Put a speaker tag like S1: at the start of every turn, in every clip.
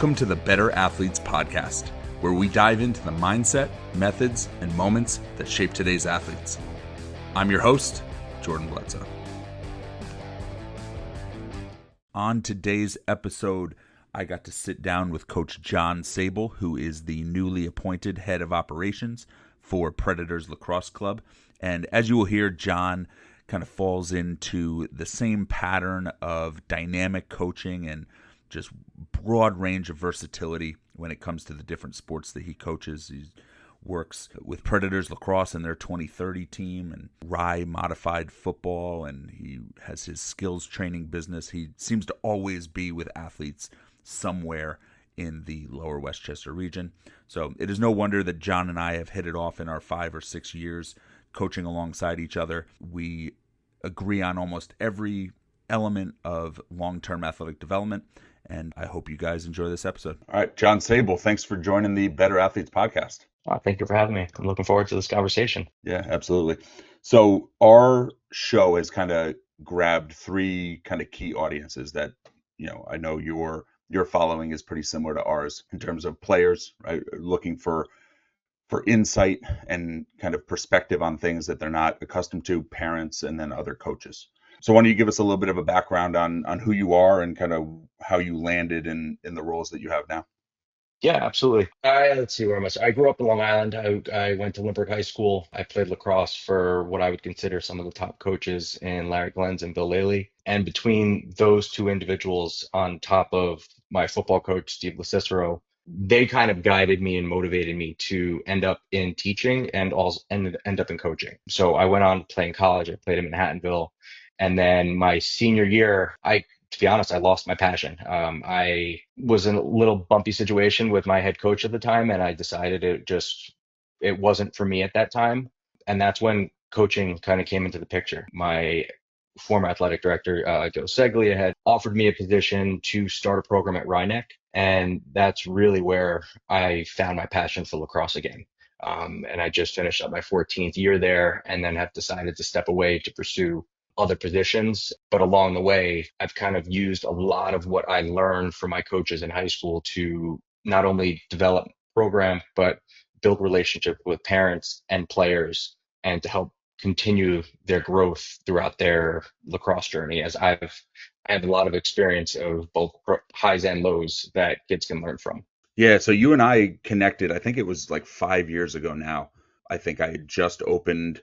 S1: Welcome to the Better Athletes Podcast, where we dive into the mindset, methods, and moments that shape today's athletes. I'm your host, Jordan Bledsoe. On today's episode, I got to sit down with Coach Jon Sable, who is the newly appointed head of operations for Predators Lacrosse Club. And as you will hear, Jon kind of falls into the same pattern of dynamic coaching and just broad range of versatility when it comes to the different sports that he coaches. He works with Predators Lacrosse and their 2030 team and Rye modified football, and he has his skills training business. He seems to always be with athletes somewhere in the lower Westchester region. So it is no wonder that Jon and I have hit it off in our 5 or 6 years coaching alongside each other. We agree on almost every element of long-term athletic development, and I hope you guys enjoy this episode. All right, Jon Sable, thanks for joining the Better Athletes Podcast.
S2: Thank you for having me. I'm looking forward to this conversation.
S1: Yeah, absolutely. So our show has kind of grabbed 3 kind of key audiences that, I know your following is pretty similar to ours in terms of players, right? Looking for insight and kind of perspective on things that they're not accustomed to, parents, and then other coaches. So why don't you give us a little bit of a background on who you are and kind of how you landed in the roles that you have now?
S2: Yeah, absolutely. Let's see, where am I? I grew up in Long Island. I went to Limerick High School. I played lacrosse for what I would consider some of the top coaches in Larry Glens and Bill Laley. And between those 2 individuals, on top of my football coach, Steve LaCicero, they kind of guided me and motivated me to end up in teaching and also end up in coaching. So I went on to play in college. I played in Manhattanville. And then my senior year, to be honest, I lost my passion. I was in a little bumpy situation with my head coach at the time, and I decided it wasn't for me at that time. And that's when coaching kind of came into the picture. My former athletic director, Joe Seglia, had offered me a position to start a program at Rhinebeck. And that's really where I found my passion for lacrosse again. And I just finished up my 14th year there, and then have decided to step away to pursue other positions. But along the way, I've kind of used a lot of what I learned from my coaches in high school to not only develop program, but build relationship with parents and players, and to help continue their growth throughout their lacrosse journey, as I have a lot of experience of both highs and lows that kids can learn from.
S1: Yeah, so you and I connected, I think it was like 5 years ago now. I think I had just opened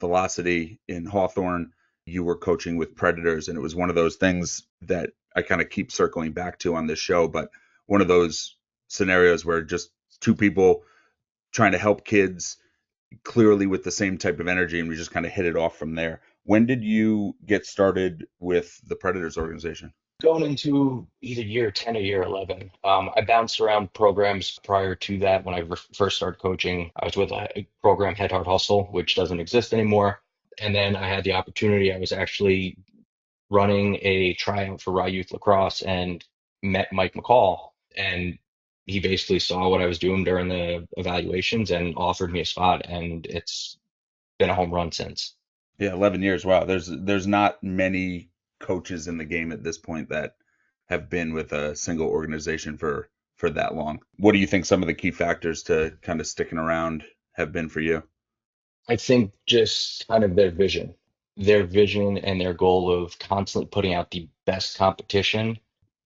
S1: Velocity in Hawthorne. You were coaching with Predators, and it was one of those things that I kind of keep circling back to on this show, but one of those scenarios where just 2 people trying to help kids clearly with the same type of energy, and we just kind of hit it off from there. When did you get started with the Predators organization?
S2: Going into either year 10 or year 11. I bounced around programs prior to that. When I first started coaching, I was with a program, Head Hard Hustle, which doesn't exist anymore. And then I had the opportunity, I was actually running a tryout for Rye Youth Lacrosse and met Mike McCall. And he basically saw what I was doing during the evaluations and offered me a spot. And it's been a home run since.
S1: Yeah, 11 years. Wow. There's not many coaches in the game at this point that have been with a single organization for that long. What do you think some of the key factors to kind of sticking around have been for you?
S2: I think just kind of their vision and their goal of constantly putting out the best competition,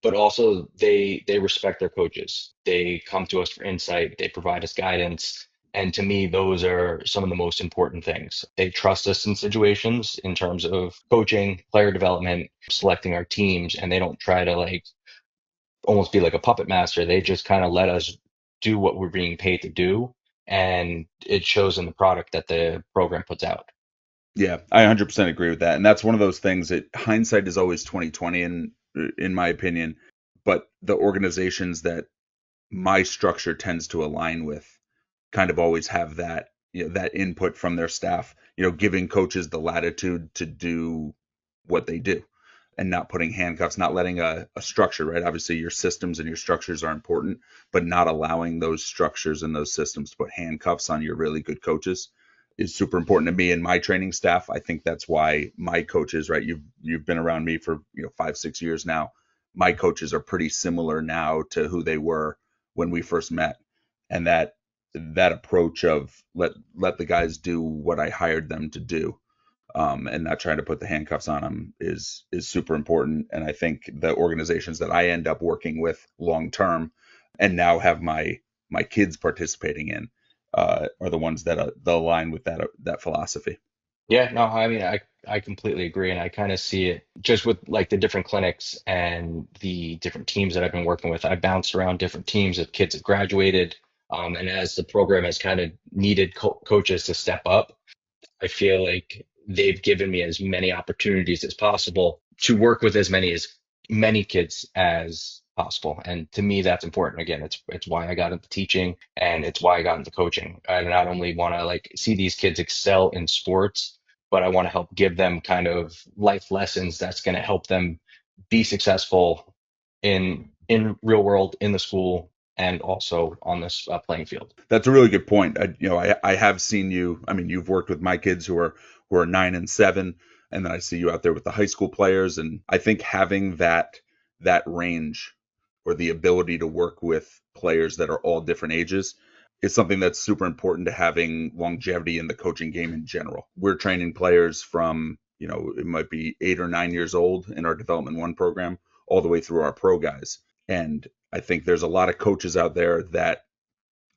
S2: but also they respect their coaches. They come to us for insight. They provide us guidance. And to me, those are some of the most important things. They trust us in situations in terms of coaching, player development, selecting our teams, and they don't try to almost be like a puppet master. They just kind of let us do what we're being paid to do. And it shows in the product that the program puts out.
S1: Yeah, I 100% agree with that. And that's one of those things that hindsight is always 20/20 in my opinion. But the organizations that my structure tends to align with kind of always have that, that input from their staff, giving coaches the latitude to do what they do and not putting handcuffs, not letting a structure, right? Obviously your systems and your structures are important, but not allowing those structures and those systems to put handcuffs on your really good coaches is super important to me and my training staff. I think that's why my coaches, right? You've been around me for 5-6 years now. my coaches are pretty similar now to who they were when we first met. And that approach of let the guys do what I hired them to do, and not trying to put the handcuffs on them is super important. And I think the organizations that I end up working with long term, and now have my kids participating in, are the ones that align with that philosophy.
S2: Yeah, no, I mean, I completely agree. And I kind of see it just with like the different clinics and the different teams that I've been working with. I bounced around different teams of kids that graduated. And as the program has kind of needed coaches to step up, I feel like they've given me as many opportunities as possible to work with as many kids as possible. And to me, that's important. Again, it's why I got into teaching and it's why I got into coaching. I not only want to like see these kids excel in sports, but I want to help give them kind of life lessons that's going to help them be successful in real world, in the school, and also on this playing field.
S1: That's a really good point. I have seen you. I mean, you've worked with my kids who are 9 and 7, and then I see you out there with the high school players. And I think having that range, or the ability to work with players that are all different ages, is something that's super important to having longevity in the coaching game in general. We're training players from, it might be 8 or 9 years old in our Development One program, all the way through our pro guys. And I think there's a lot of coaches out there that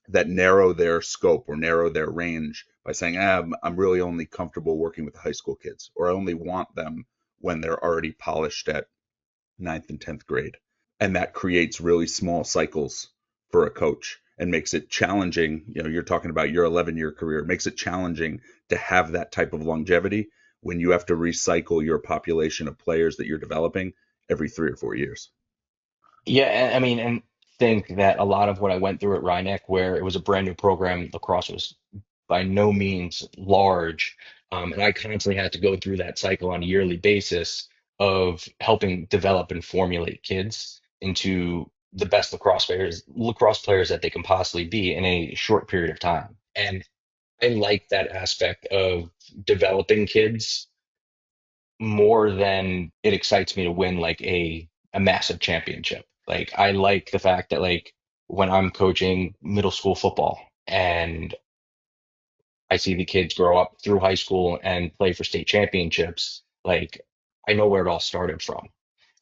S1: narrow their scope or narrow their range by saying, I'm really only comfortable working with the high school kids, or I only want them when they're already polished at ninth and 10th grade. And that creates really small cycles for a coach and makes it challenging. You're talking about your 11-year career. It makes it challenging to have that type of longevity when you have to recycle your population of players that you're developing every 3 or 4 years.
S2: Yeah, and I mean, and think that a lot of what I went through at Rhineck, where it was a brand new program, lacrosse was by no means large, and I constantly had to go through that cycle on a yearly basis of helping develop and formulate kids into the best lacrosse players that they can possibly be in a short period of time. And I like that aspect of developing kids more than it excites me to win like a massive championship. Like I like the fact that like when I'm coaching middle school football and I see the kids grow up through high school and play for state championships, like I know where it all started from.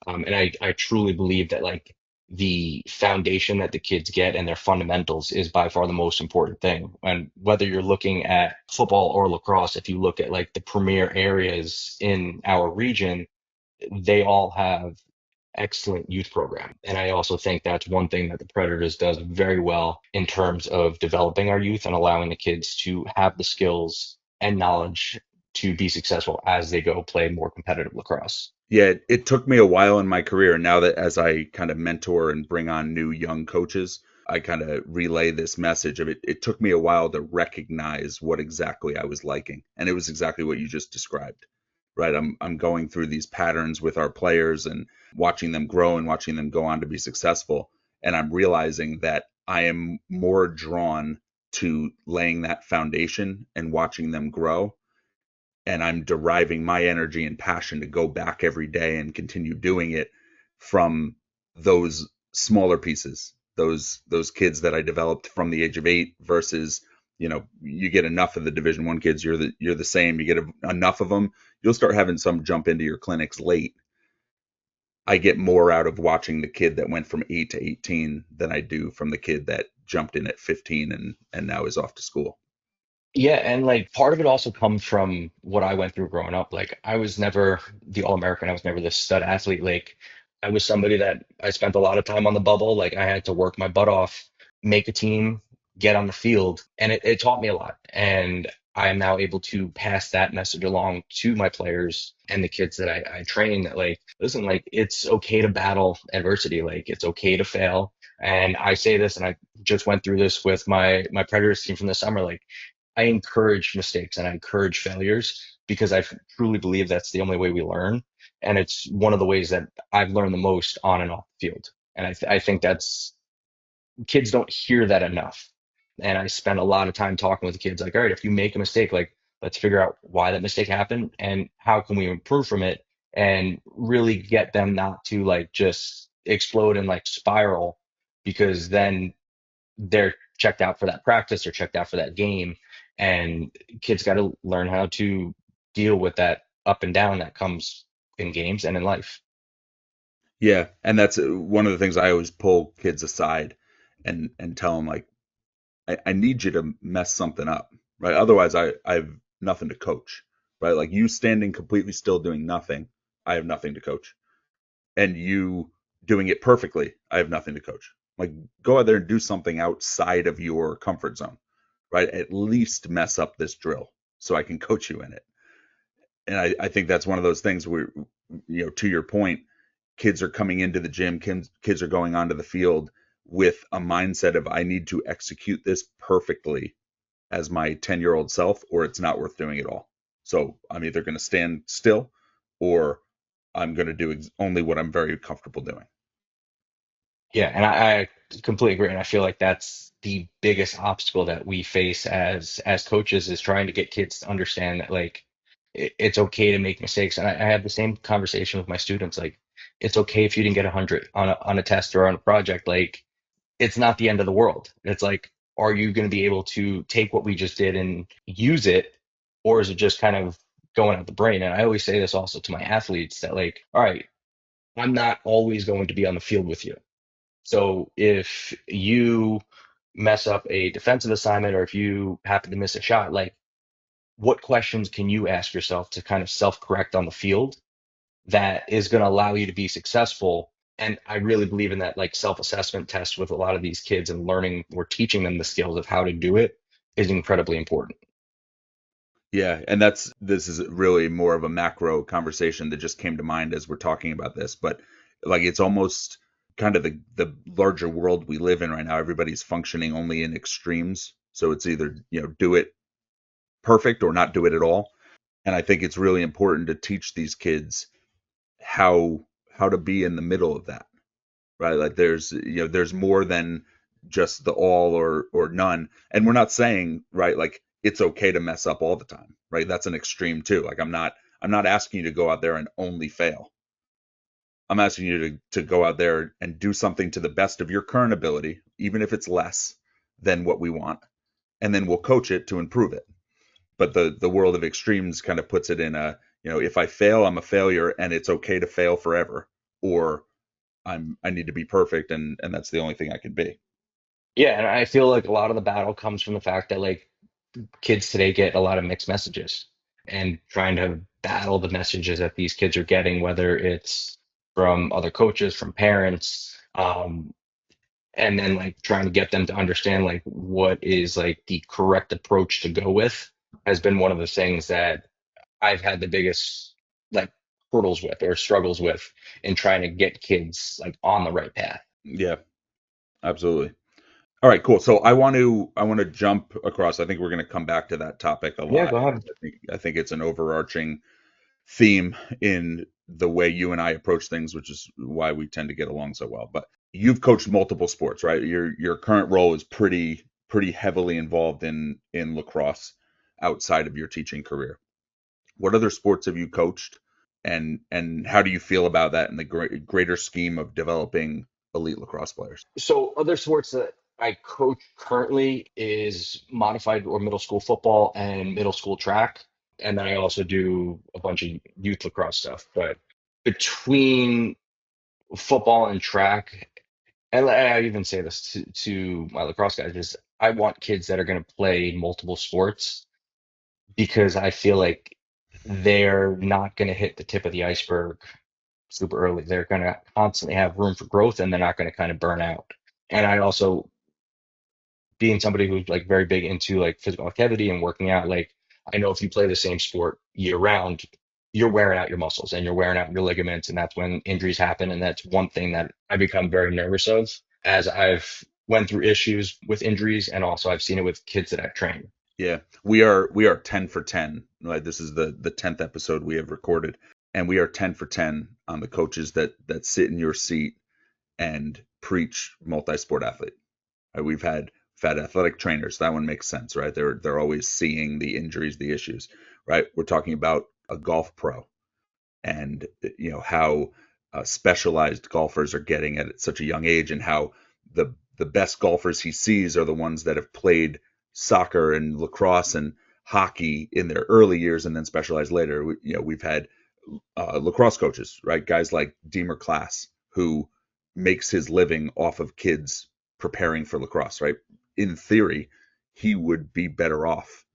S2: And I truly believe that like the foundation that the kids get and their fundamentals is by far the most important thing. And whether you're looking at football or lacrosse, if you look at like the premier areas in our region, they all have excellent youth program. And I also think that's one thing that the Predators does very well in terms of developing our youth and allowing the kids to have the skills and knowledge to be successful as they go play more competitive lacrosse.
S1: Yeah, it took me a while in my career. Now that as I kind of mentor and bring on new young coaches, I kind of relay this message of it. It took me a while to recognize what exactly I was liking. And it was exactly what you just described, right? I'm going through these patterns with our players and watching them grow and watching them go on to be successful. And I'm realizing that I am more drawn to laying that foundation and watching them grow, and I'm deriving my energy and passion to go back every day and continue doing it from those smaller pieces, those kids that I developed from the age of 8 versus, you get enough of the Division 1 kids, you're the same. You get enough of them, you'll start having some jump into your clinics late. I get more out of watching the kid that went from 8 to 18 than I do from the kid that jumped in at 15 and now is off to school.
S2: Yeah, and like part of it also comes from what I went through growing up. Like I was never the All-American. I was never the stud athlete. Like I was somebody that I spent a lot of time on the bubble. Like I had to work my butt off, make a team, get on the field, and it taught me a lot. And I am now able to pass that message along to my players and the kids that I train that like, listen, like it's okay to battle adversity. Like it's okay to fail. And I say this, and I just went through this with my Predators team from the summer. Like I encourage mistakes and I encourage failures because I truly believe that's the only way we learn. And it's one of the ways that I've learned the most on and off the field. And I think that's kids don't hear that enough. And I spend a lot of time talking with the kids like, all right, if you make a mistake, like let's figure out why that mistake happened and how can we improve from it and really get them not to like just explode and like spiral, because then they're checked out for that practice or checked out for that game. And kids got to learn how to deal with that up and down that comes in games and in life.
S1: Yeah, and that's one of the things I always pull kids aside and tell them, like, I need you to mess something up, right? Otherwise, I have nothing to coach, right? Like you standing completely still doing nothing, I have nothing to coach. And you doing it perfectly, I have nothing to coach. Like, go out there and do something outside of your comfort zone, right? At least mess up this drill so I can coach you in it. And I think that's one of those things where, to your point, kids are coming into the gym, kids are going onto the field with a mindset of, I need to execute this perfectly as my 10-year-old self, or it's not worth doing at all. So I'm either going to stand still, or I'm going to do only what I'm very comfortable doing.
S2: Yeah, and I completely agree. And I feel like that's the biggest obstacle that we face as coaches, is trying to get kids to understand that like it's okay to make mistakes. And I have the same conversation with my students. Like, it's okay if you didn't get 100 on a test or on a project. Like, it's not the end of the world. It's like, are you going to be able to take what we just did and use it, or is it just kind of going out the brain? And I always say this also to my athletes, that like, all right, I'm not always going to be on the field with you. So if you mess up a defensive assignment, or if you happen to miss a shot, like, what questions can you ask yourself to kind of self-correct on the field that is going to allow you to be successful? And I really believe in that like self-assessment test with a lot of these kids, and learning or teaching them the skills of how to do it is incredibly important.
S1: Yeah, and this is really more of a macro conversation that just came to mind as we're talking about this, but like it's almost kind of the larger world we live in right now. Everybody's functioning only in extremes. So it's either, do it perfect or not do it at all. And I think it's really important to teach these kids how to be in the middle of that, right? Like there's more than just the all or none. And we're not saying, right, like it's okay to mess up all the time, right? That's an extreme too. Like I'm not asking you to go out there and only fail. I'm asking you to go out there and do something to the best of your current ability, even if it's less than what we want, and then we'll coach it to improve it. But the world of extremes kind of puts it in a, if I fail, I'm a failure, and it's okay to fail forever, or I need to be perfect, and that's the only thing I can be.
S2: Yeah, and I feel like a lot of the battle comes from the fact that like kids today get a lot of mixed messages, and trying to battle the messages that these kids are getting, whether it's from other coaches, from parents, and then like trying to get them to understand like what is like the correct approach to go with, has been one of the things that I've had the biggest like hurdles with, or struggles with, in trying to get kids like on the right path.
S1: Yeah, absolutely. All right, cool. So I want to jump across. I think we're going to come back to that topic a
S2: Yeah,
S1: lot.
S2: go ahead.
S1: I think it's an overarching theme in the way you and I approach things, which is why we tend to get along so well. But you've coached multiple sports, right? Your current role is pretty heavily involved in lacrosse outside of your teaching career. What other sports have you coached, and how do you feel about that in the greater scheme of developing elite lacrosse players?
S2: So other sports that I coach currently is modified or middle school football and middle school track. And then I also do a bunch of youth lacrosse stuff. But between football and track, and I even say this to my lacrosse guys, is I want kids that are going to play multiple sports, because I feel like they're not going to hit the tip of the iceberg super early. They're going to constantly have room for growth, and they're not going to kind of burn out. And I also, being somebody who's like very big into like physical activity and working out, like, I know if you play the same sport year round, you're wearing out your muscles and you're wearing out your ligaments, and that's when injuries happen. And that's one thing that I become very nervous of, as I've went through issues with injuries, and also I've seen it with kids that I've trained.
S1: Yeah, we are 10 for 10. Like this is the 10th episode we have recorded, and we are 10 for 10 on the coaches that sit in your seat and preach multi-sport athlete. Right? We've had athletic trainers. That one makes sense, right? They're always seeing the injuries, the issues, right? We're talking about a golf pro. and how specialized golfers are getting at such a young age, and how the best golfers he sees are the ones that have played soccer and lacrosse and hockey in their early years and then specialized later. We've had lacrosse coaches, right? Guys like Deemer Class, who makes his living off of kids preparing for lacrosse, right? In theory, he would be better off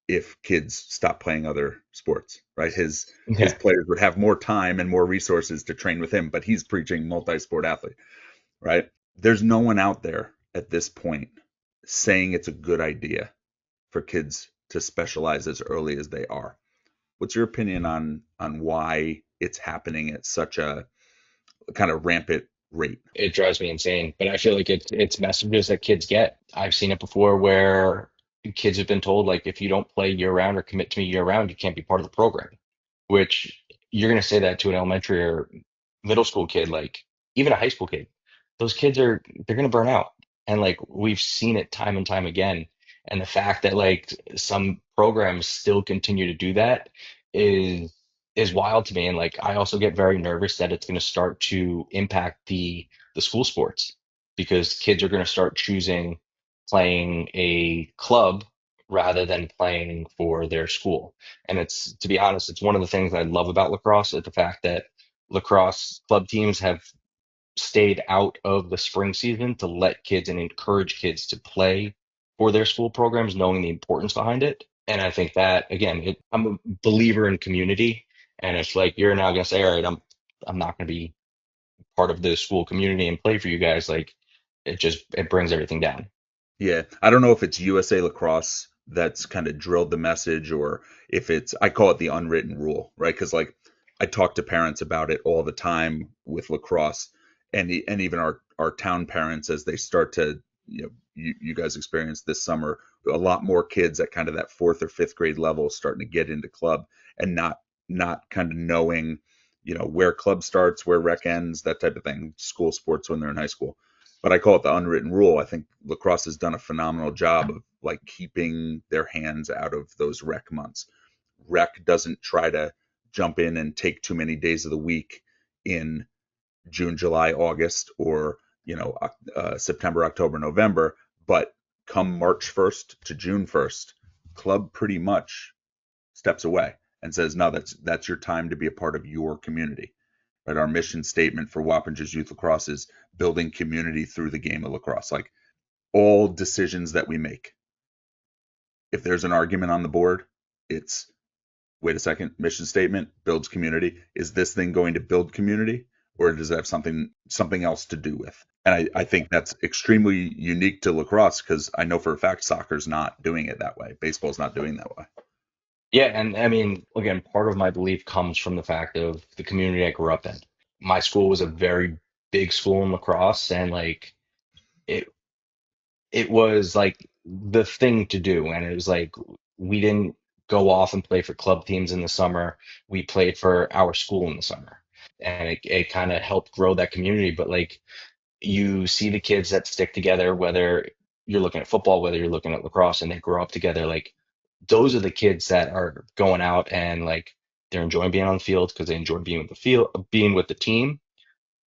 S1: if kids stop playing other sports, right? His
S2: Yeah.
S1: players would have more time and more resources to train with him, but he's preaching multi-sport athlete, right? There's no one out there at this point saying it's a good idea for kids to specialize as early as they are. What's your opinion on why it's happening at such a kind of rampant rate?
S2: It drives me insane, but I feel like it's messages that kids get. I've seen it before where kids have been told, like, if you don't play year round or commit to me year round, you can't be part of the program. Which you're going to say that to an elementary or middle school kid, like even a high school kid. Those kids they're going to burn out. And like we've seen it time and time again. And the fact that like some programs still continue to do that is is wild to me. And like I also get very nervous that it's going to start to impact the school sports because kids are going to start choosing playing a club rather than playing for their school. And it's, to be honest, it's one of the things I love about lacrosse is the fact that lacrosse club teams have stayed out of the spring season to let kids and encourage kids to play for their school programs, knowing the importance behind it. And I think that again, I'm a believer in community, and it's like you're now gonna say, all right, I'm not gonna be part of the school community and play for you guys. Like it brings everything down.
S1: Yeah, I don't know if it's USA Lacrosse that's kind of drilled the message, or if it's, I call it the unwritten rule, right? Because like I talk to parents about it all the time with lacrosse, and even our town parents as they start to, you guys experienced this summer a lot more kids at kind of that fourth or fifth grade level starting to get into club, and not kind of knowing, where club starts, where rec ends, that type of thing, school sports when they're in high school. But I call it the unwritten rule. I think lacrosse has done a phenomenal job of like keeping their hands out of those rec months. Rec doesn't try to jump in and take too many days of the week in June, July, August, or September, October, November. But come March 1st to June 1st, club pretty much steps away and says, no, that's your time to be a part of your community. Right? Our mission statement for Wappingers Youth Lacrosse is building community through the game of lacrosse. Like all decisions that we make, if there's an argument on the board, it's, wait a second, mission statement builds community. Is this thing going to build community, or does it have something else to do with? And I think that's extremely unique to lacrosse, because I know for a fact soccer's not doing it that way. Baseball's not doing that way.
S2: Yeah, and I mean, again, part of my belief comes from the fact of the community I grew up in. My school was a very big school in lacrosse, and like it it was like the thing to do. And it was like we didn't go off and play for club teams in the summer. We played for our school in the summer. And it kind of helped grow that community. But like you see the kids that stick together, whether you're looking at football, whether you're looking at lacrosse, and they grow up together, like those are the kids that are going out and like they're enjoying being on the field because they enjoy being with the field, being with the team.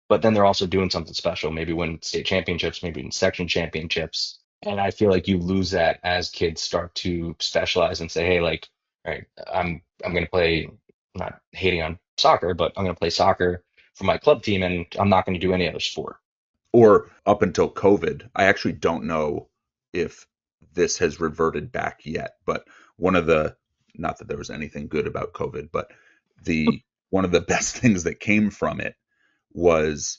S2: But then they're also doing something special, maybe win state championships, maybe win section championships. And I feel like you lose that as kids start to specialize and say, hey, like, all right, I'm gonna play, I'm not hating on soccer, but I'm gonna play soccer for my club team and I'm not gonna do any other sport.
S1: Or up until COVID, I actually don't know if this has reverted back yet. But one of the, not that there was anything good about COVID, but the one of the best things that came from it was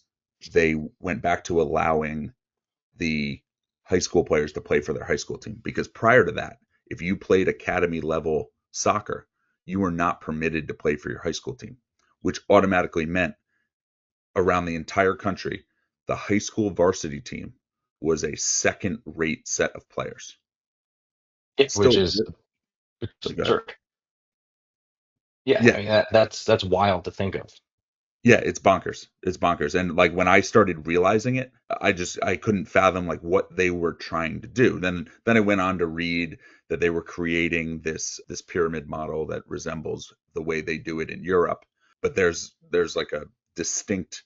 S1: they went back to allowing the high school players to play for their high school team. Because prior to that, if you played academy level soccer, you were not permitted to play for your high school team, which automatically meant around the entire country, the high school varsity team was a second rate set of players.
S2: Yeah,
S1: Still,
S2: which is
S1: so good.
S2: absurd. Yeah, I
S1: Yeah,
S2: mean that's wild to think of.
S1: yeah, it's bonkers. It's bonkers. And like when I started realizing it, I couldn't fathom like what they were trying to do. Then I went on to read that they were creating this pyramid model that resembles the way they do it in Europe, but there's like a distinct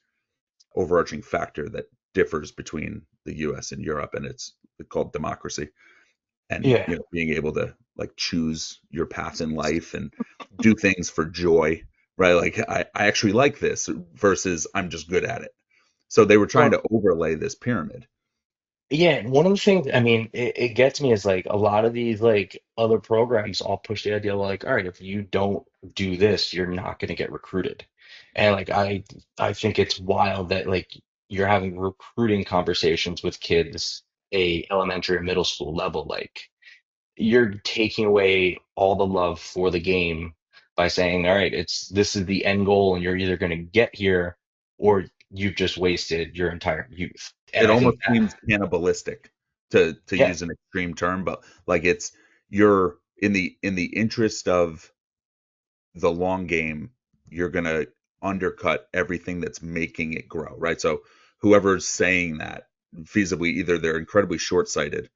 S1: overarching factor that differs between the US and Europe, and it's called democracy. And
S2: Yeah.
S1: being able to like choose your path in life and do things for joy, right? Like I actually like this versus I'm just good at it. So they were trying
S2: Well,
S1: to overlay this pyramid.
S2: yeah, and one of the things, I mean, it gets me is like a lot of these like other programs all push the idea like, all right, if you don't do this, you're not going to get recruited. And like I think it's wild that like you're having recruiting conversations with kids a elementary or middle school level. Like you're taking away all the love for the game by saying, all right, it's this is the end goal, and you're either going to get here or you've just wasted your entire youth. And
S1: It
S2: I think
S1: almost
S2: that,
S1: seems cannibalistic to
S2: yeah.
S1: use an extreme term, but like it's you're in the interest of the long game, you're gonna undercut everything that's making it grow, right? So whoever's saying that feasibly, either they're incredibly short-sighted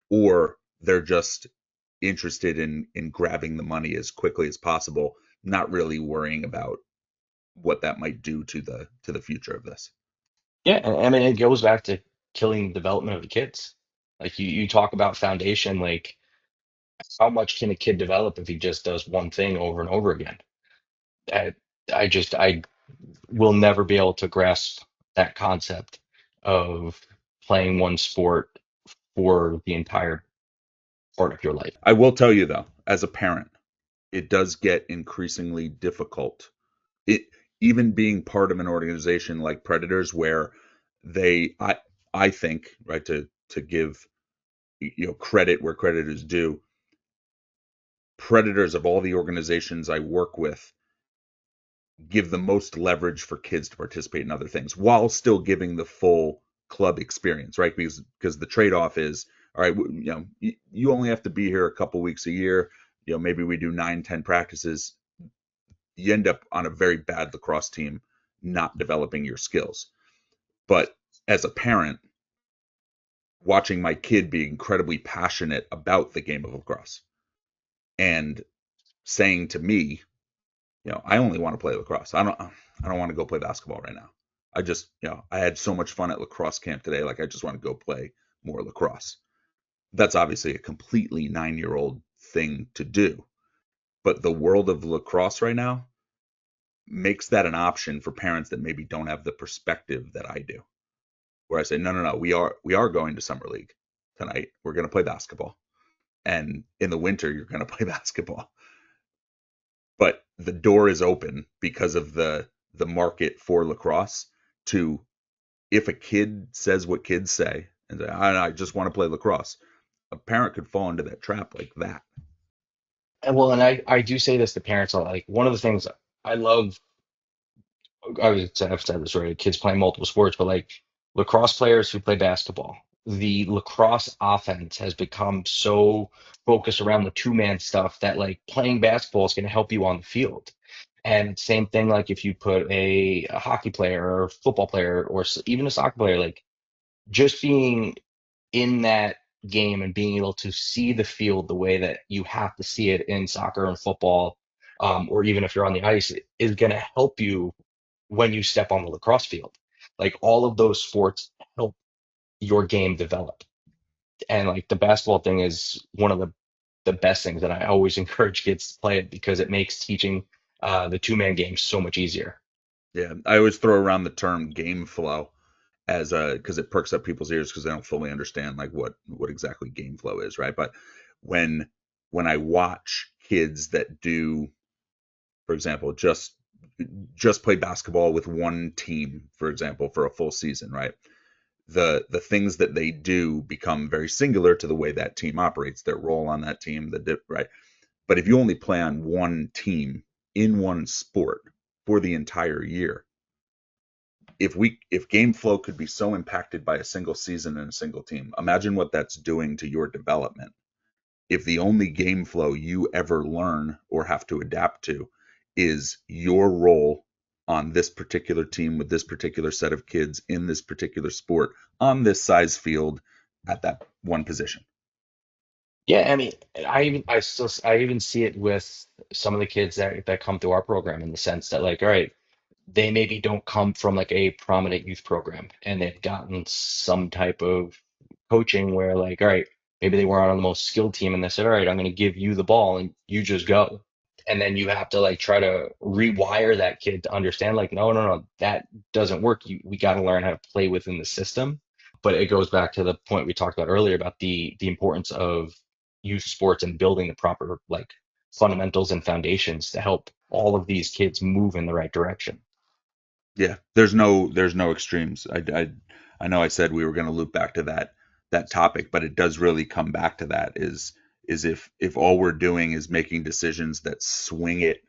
S1: or they're just interested in grabbing the money as quickly as possible, not really worrying about what that might do to the future of this.
S2: Yeah, and I mean, it goes back to killing the development of the kids. Like you talk about foundation, like how much can a kid develop if he just does one thing over and over again? I, I will never be able to grasp that concept of playing one sport for the entire part of your life.
S1: I will tell you though, as a parent, it does get increasingly difficult. It even being part of an organization like Predators, where they, I think, right, to give credit where credit is due. Predators of all the organizations I work with give the most leverage for kids to participate in other things while still giving the full club experience, right? Because the trade-off is, all right, you only have to be here a couple weeks a year. Maybe we do 9, 10 practices. You end up on a very bad lacrosse team, not developing your skills. But as a parent, watching my kid be incredibly passionate about the game of lacrosse and saying to me, I only want to play lacrosse. I don't want to go play basketball right now. I just, I had so much fun at lacrosse camp today. Like I just want to go play more lacrosse. That's obviously a completely 9-year-old thing to do. But the world of lacrosse right now makes that an option for parents that maybe don't have the perspective that I do. Where I say, no, no, no, we are going to summer league tonight. We're going to play basketball. And in the winter, you're going to play basketball. But the door is open because of the market for lacrosse to, if a kid says what kids say and say, I just want to play lacrosse, a parent could fall into that trap like that.
S2: And well, and I do say this to parents, like one of the things I love, I've said this already, kids playing multiple sports, but like lacrosse players who play basketball, the lacrosse offense has become so focused around the two-man stuff that like playing basketball is going to help you on the field. And same thing, like if you put a hockey player or a football player or even a soccer player, like just being in that game and being able to see the field the way that you have to see it in soccer and football, or even if you're on the ice, is going to help you when you step on the lacrosse field. Like all of those sports help your game develop. And like the basketball thing is one of the best things that I always encourage kids to play it because it makes teaching the two-man game so much easier.
S1: Yeah, I always throw around the term game flow as a because it perks up people's ears because they don't fully understand like what exactly game flow is, right? But when when I watch kids that do, for example, just play basketball with one team, for example, for a full season, right? The things that they do become very singular to the way that team operates, their role on that team, right? But if you only play on one team in one sport for the entire year, if game flow could be so impacted by a single season and a single team, imagine what that's doing to your development. If the only game flow you ever learn or have to adapt to is your role on this particular team with this particular set of kids in this particular sport on this size field at that one position.
S2: Yeah, I mean, I even see it with some of the kids that come through our program in the sense that like, all right, they maybe don't come from like a prominent youth program and they've gotten some type of coaching where like, all right, maybe they weren't on the most skilled team and they said, all right, I'm going to give you the ball and you just go. And then you have to like try to rewire that kid to understand like, no, no, no, that doesn't work. We got to learn how to play within the system. But it goes back to the point we talked about earlier about the importance of youth sports and building the proper like fundamentals and foundations to help all of these kids move in the right direction.
S1: Yeah, there's no extremes. I know I said we were going to loop back to that topic, but it does really come back to that is if all we're doing is making decisions that swing it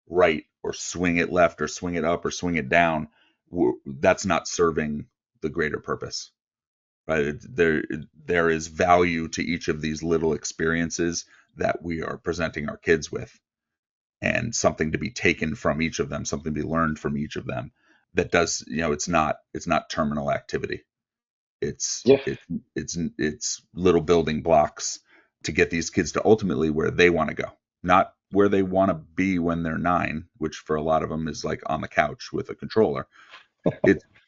S1: right or swing it left or swing it up or swing it down, that's not serving the greater purpose, right? There is value to each of these little experiences that we are presenting our kids with, and something to be taken from each of them, something to be learned from each of them. That does, it's not terminal activity. It's
S2: Yeah.
S1: it's it's little building blocks to get these kids to ultimately where they want to go, not where they want to be when they're 9, which for a lot of them is like on the couch with a controller.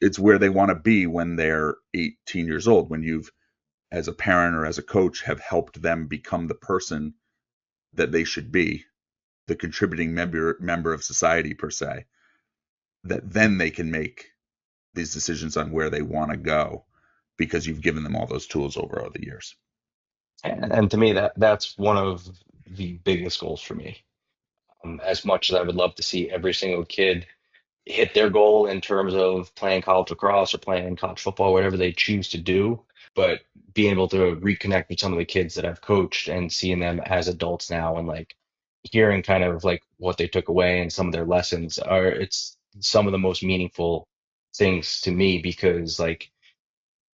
S1: It's where they want to be when they're 18 years old, when you've, as a parent or as a coach, have helped them become the person that they should be, the contributing member of society per se, that then they can make these decisions on where they want to go because you've given them all those tools over all the years.
S2: And to me, that's one of the biggest goals for me. As much as I would love to see every single kid hit their goal in terms of playing college lacrosse or playing college football, whatever they choose to do, but being able to reconnect with some of the kids that I've coached and seeing them as adults now and like hearing kind of like what they took away and some of their lessons are it's some of the most meaningful things to me because like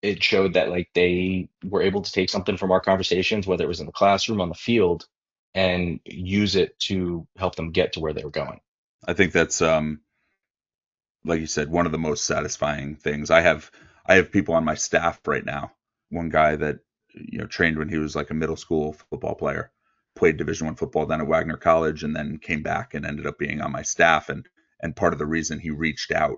S2: it showed that like they were able to take something from our conversations, whether it was in the classroom, on the field, and use it to help them get to where they were going.
S1: I think that's like you said, one of the most satisfying things. I have people on my staff right now. One guy that trained when he was like a middle school football player, played Division I football then at Wagner College, and then came back and ended up being on my staff. And part of the reason he reached out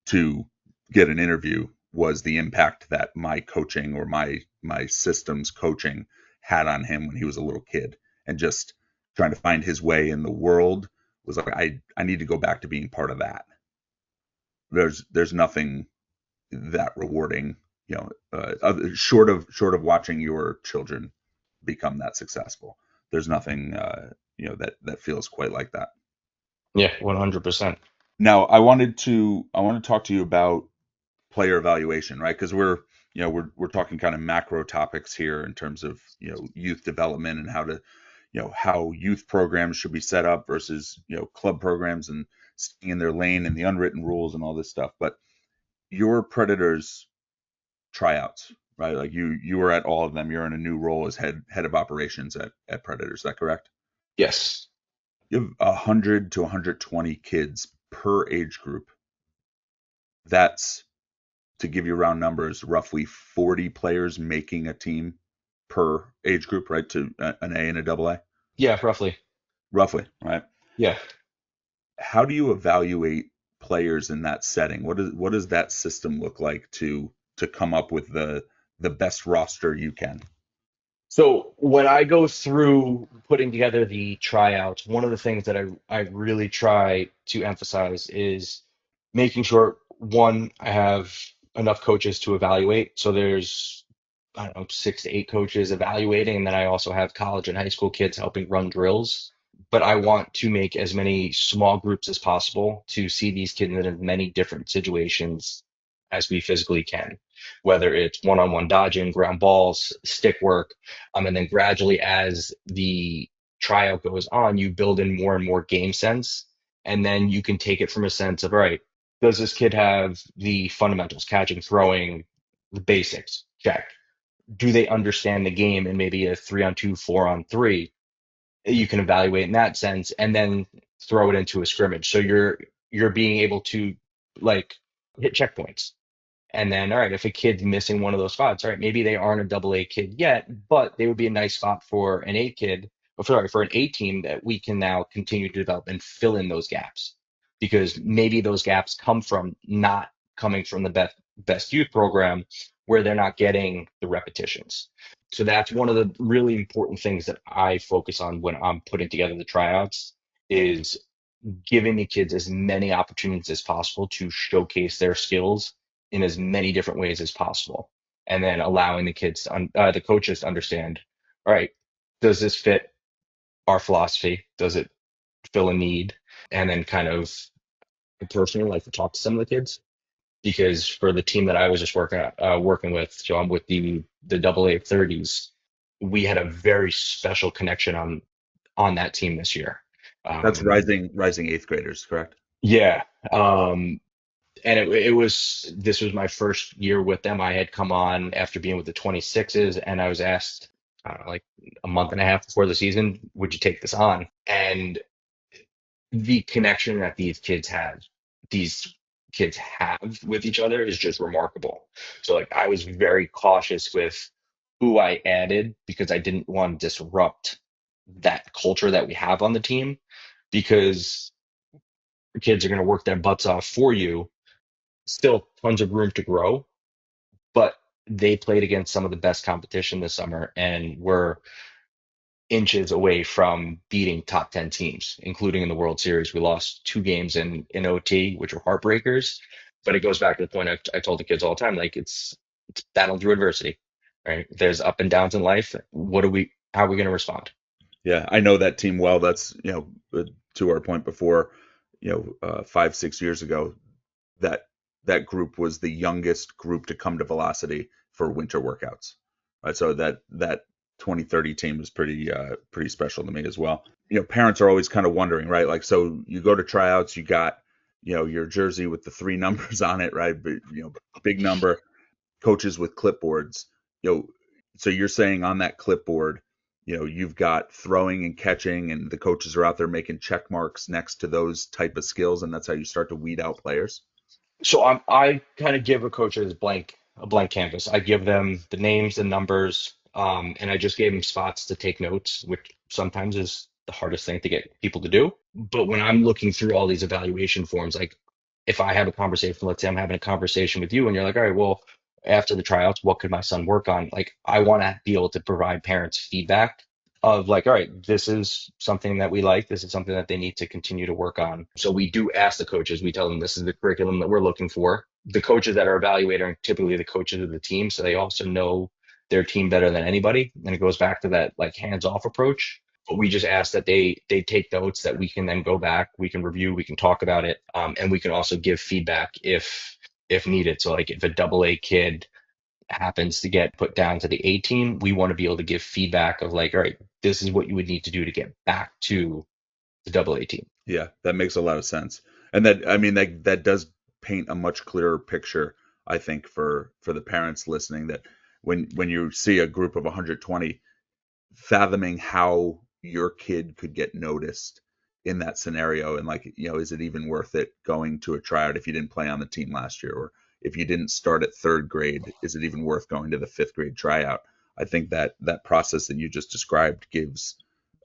S1: to get an interview was the impact that my coaching or my systems coaching had on him when he was a little kid, and just trying to find his way in the world was like, I need to go back to being part of that. There's nothing that rewarding, short of watching your children become that successful. There's nothing that feels quite like that.
S2: Yeah, 100%.
S1: Now, I want to talk to you about player evaluation, right? Because we're talking kind of macro topics here in terms of youth development and how youth programs should be set up versus club programs and staying in their lane and the unwritten rules and all this stuff. But your Predators tryouts, right? Like you were at all of them. You're in a new role as head of operations at Predators. Is that correct?
S2: Yes.
S1: You have 100 to 120 kids per age group. That's, to give you round numbers, roughly 40 players making a team per age group, right? To an A and a double A,
S2: Yeah, roughly.
S1: roughly, right?
S2: Yeah.
S1: How do you evaluate players in that setting? What does that system look like to come up with the best roster you can?
S2: So when I go through putting together the tryouts, one of the things that I really try to emphasize is making sure one, I have enough coaches to evaluate. So there's, I don't know, 6 to 8 coaches evaluating, and then I also have college and high school kids helping run drills. But I want to make as many small groups as possible to see these kids in as many different situations as we physically can, whether it's one-on-one dodging, ground balls, stick work, and then gradually, as the tryout goes on, you build in more and more game sense. And then you can take it from a sense of, all right, does this kid have the fundamentals, catching, throwing, the basics? Check. Do they understand the game in maybe a 3-on-2, 4-on-3? You can evaluate in that sense and then throw it into a scrimmage. So you're being able to like hit checkpoints And then, all right, if a kid's missing one of those spots, all right, maybe they aren't a double A kid yet, but they would be a nice spot for an A kid, or sorry, for an A team that we can now continue to develop and fill in those gaps. Because maybe those gaps come from not coming from the best youth program where they're not getting the repetitions. So that's one of the really important things that I focus on when I'm putting together the tryouts is giving the kids as many opportunities as possible to showcase their skills in as many different ways as possible, and then allowing the kids to the coaches to understand, all right, does this fit our philosophy? Does it fill a need? And then kind of I personally like to talk to some of the kids because for the team that I was just working with, so I'm with the double A 30s, we had a very special connection on that team this year.
S1: That's
S2: Um,
S1: rising eighth graders, correct?
S2: yeah. And it was this was my first year with them. I had come on after being with the 26s, and I was asked, I don't know, like a month and a half before the season, would you take this on? And the connection that these kids have with each other is just remarkable. So like I was very cautious with who I added because I didn't want to disrupt that culture that we have on the team because the kids are going to work their butts off for you. Still tons of room to grow, but they played against some of the best competition this summer and were inches away from beating top 10 teams, including in the World Series. We lost two games in OT, which were heartbreakers. But it goes back to the point I told the kids all the time, like it's battle through adversity, right? There's up and downs in life. How are we going to respond?
S1: Yeah, I know that team well. That's, to our point before, 5, 6 years ago, that that group was the youngest group to come to Velocity for winter workouts. Right, so that 2030 team is pretty special to me as well. Parents are always kind of wondering, right? Like, so you go to tryouts, you got, your jersey with the three numbers on it, right? But, big number, coaches with clipboards. you know so you're saying on that clipboard, you've got throwing and catching, and the coaches are out there making check marks next to those type of skills, and that's how you start to weed out players.
S2: So I kind of give a coach a blank canvas. I give them the names, the numbers, and I just gave them spots to take notes, which sometimes is the hardest thing to get people to do. But when I'm looking through all these evaluation forms, like if I have a conversation, let's say I'm having a conversation with you, and you're like, all right, well, after the tryouts, what could my son work on? Like I want to be able to provide parents feedback of like, all right, this is something that we like. This is something that they need to continue to work on. So we do ask the coaches, we tell them this is the curriculum that we're looking for. The coaches that are evaluating are typically the coaches of the team. So they also know their team better than anybody. And it goes back to that like hands-off approach. But we just ask that they take notes that we can then go back, we can review, we can talk about it, and we can also give feedback if needed. So like if a double A kid happens to get put down to the A team, we want to be able to give feedback of like, all right, this is what you would need to do to get back to the double A team.
S1: Yeah, that makes a lot of sense. And that, I mean, that does paint a much clearer picture, I think, for the parents listening, that when you see a group of 120, fathoming how your kid could get noticed in that scenario, and, like, is it even worth it going to a tryout if you didn't play on the team last year, or if you didn't start at third grade, is it even worth going to the fifth grade tryout? I think that process that you just described gives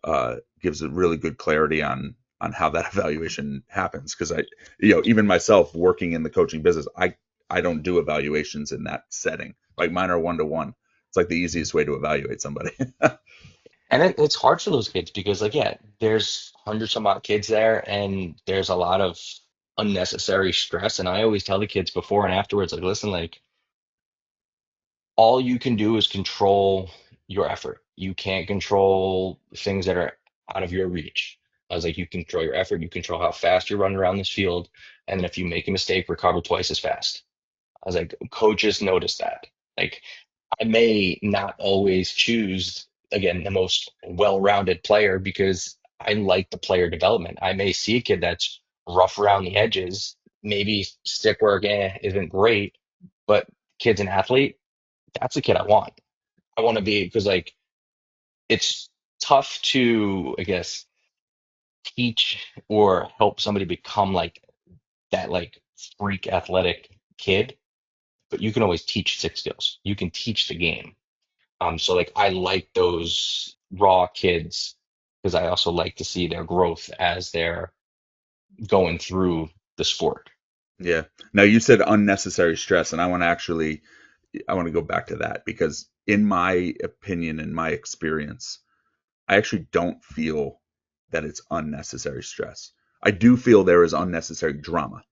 S1: a really good clarity on how that evaluation happens. Because even myself working in the coaching business, I don't do evaluations in that setting. Like, mine are 1-to-1. It's like the easiest way to evaluate somebody.
S2: And it's hard for those kids because like, yeah, there's hundreds of odd kids there and there's a lot of unnecessary stress. And I always tell the kids before and afterwards, like, listen, like all you can do is control your effort. You can't control things that are out of your reach. I was like, you control your effort, you control how fast you run around this field, and then if you make a mistake, recover twice as fast. I was like, coaches notice that. Like, I may not always choose, again, the most well-rounded player because I like the player development. I may see a kid that's rough around the edges, maybe stick work isn't great, but kid's an athlete, that's the kid I want. I want to be because like it's tough to, I guess, teach or help somebody become like that like freak athletic kid. but you can always teach sick skills. You can teach the game. So like I like those raw kids because I also like to see their growth as they're going through the sport.
S1: Yeah. Now you said unnecessary stress, and I want to go back to that because in my opinion, in my experience, I actually don't feel that it's unnecessary stress. I do feel there is unnecessary drama.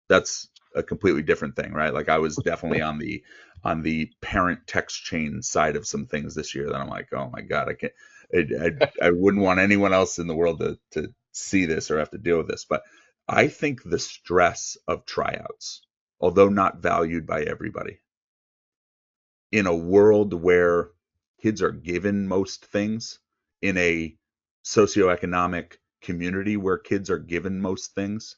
S1: That's a completely different thing, right? Like I was definitely on the parent text chain side of some things this year that I'm like, oh my God, I can't, I wouldn't want anyone else in the world to see this or have to deal with this. But I think the stress of tryouts, although not valued by everybody, in a world where kids are given most things, in a socioeconomic community where kids are given most things,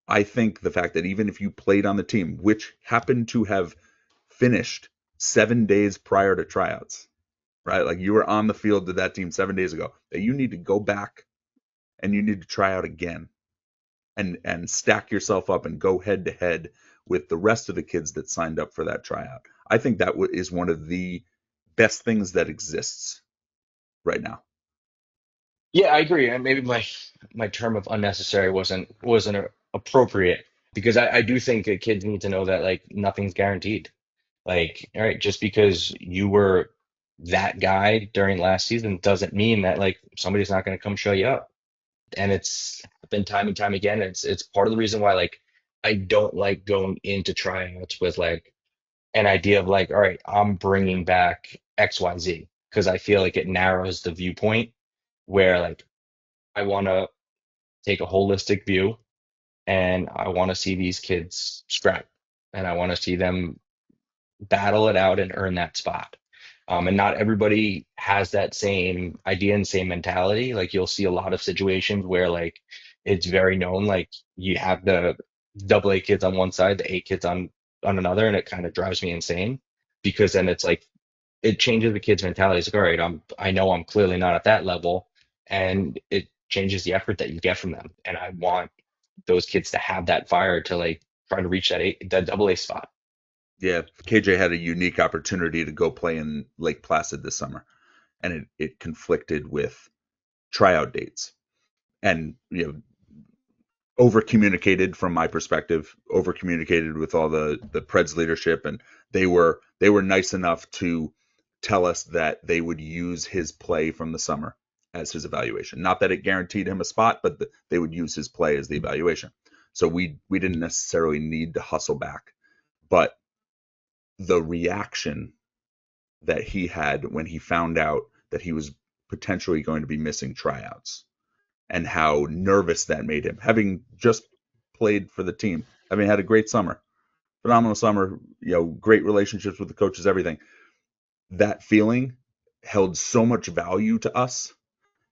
S1: I think the fact that even if you played on the team, which happened to have finished 7 days prior to tryouts, right? Like you were on the field with that team 7 days ago, that you need to go back and you need to try out again and stack yourself up and go head to head with the rest of the kids that signed up for that tryout. I think that is one of the best things that exists right now.
S2: Yeah, I agree. And maybe my term of unnecessary wasn't appropriate because I do think that kids need to know that like nothing's guaranteed. Like, all right, just because you were that guy during last season doesn't mean that like somebody's not going to come show you up. And it's been time and time again. It's part of the reason why like I don't like going into tryouts with like an idea of like, all right, I'm bringing back XYZ because I feel like it narrows the viewpoint where like I want to take a holistic view and I want to see these kids scrap and I want to see them battle it out and earn that spot. And not everybody has that same idea and same mentality. Like you'll see a lot of situations where like it's very known, like you have the double A kids on one side, the A kids on another, and it kind of drives me insane because then it's like it changes the kids' mentality. It's like, all right, I know I'm clearly not at that level, and it changes the effort that you get from them. And I want those kids to have that fire to like try to reach that double A spot.
S1: Yeah, KJ had a unique opportunity to go play in Lake Placid this summer, and it conflicted with tryout dates. And over communicated from my perspective, over communicated with all the Preds leadership, and they were nice enough to tell us that they would use his play from the summer as his evaluation. Not that it guaranteed him a spot, but they would use his play as the evaluation. So we didn't necessarily need to hustle back, but the reaction that he had when he found out that he was potentially going to be missing tryouts and how nervous that made him, having just played for the team, having had a great summer, phenomenal summer, great relationships with the coaches, everything. That feeling held so much value to us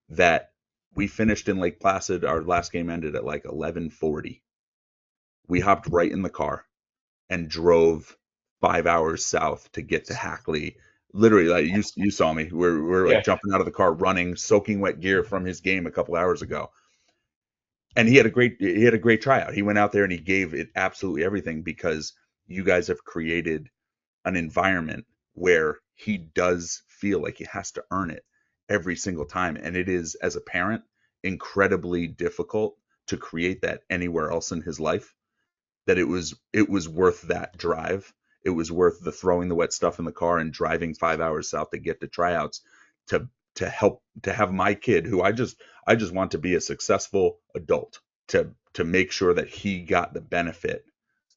S1: that we finished in Lake Placid. Our last game ended at like 11:40. We hopped right in the car and drove 5 hours south to get to Hackley. Literally, like you saw me. We're like
S2: Yeah.
S1: jumping out of the car, running, soaking wet gear from his game a couple hours ago. And he had a great tryout. He went out there and he gave it absolutely everything because you guys have created an environment where he does feel like he has to earn it every single time. And it is, as a parent, incredibly difficult to create that anywhere else in his life. That it was worth that drive. It was worth the throwing the wet stuff in the car and driving 5 hours south to get to tryouts to help to have my kid, who I just want to be a successful adult, to make sure that he got the benefit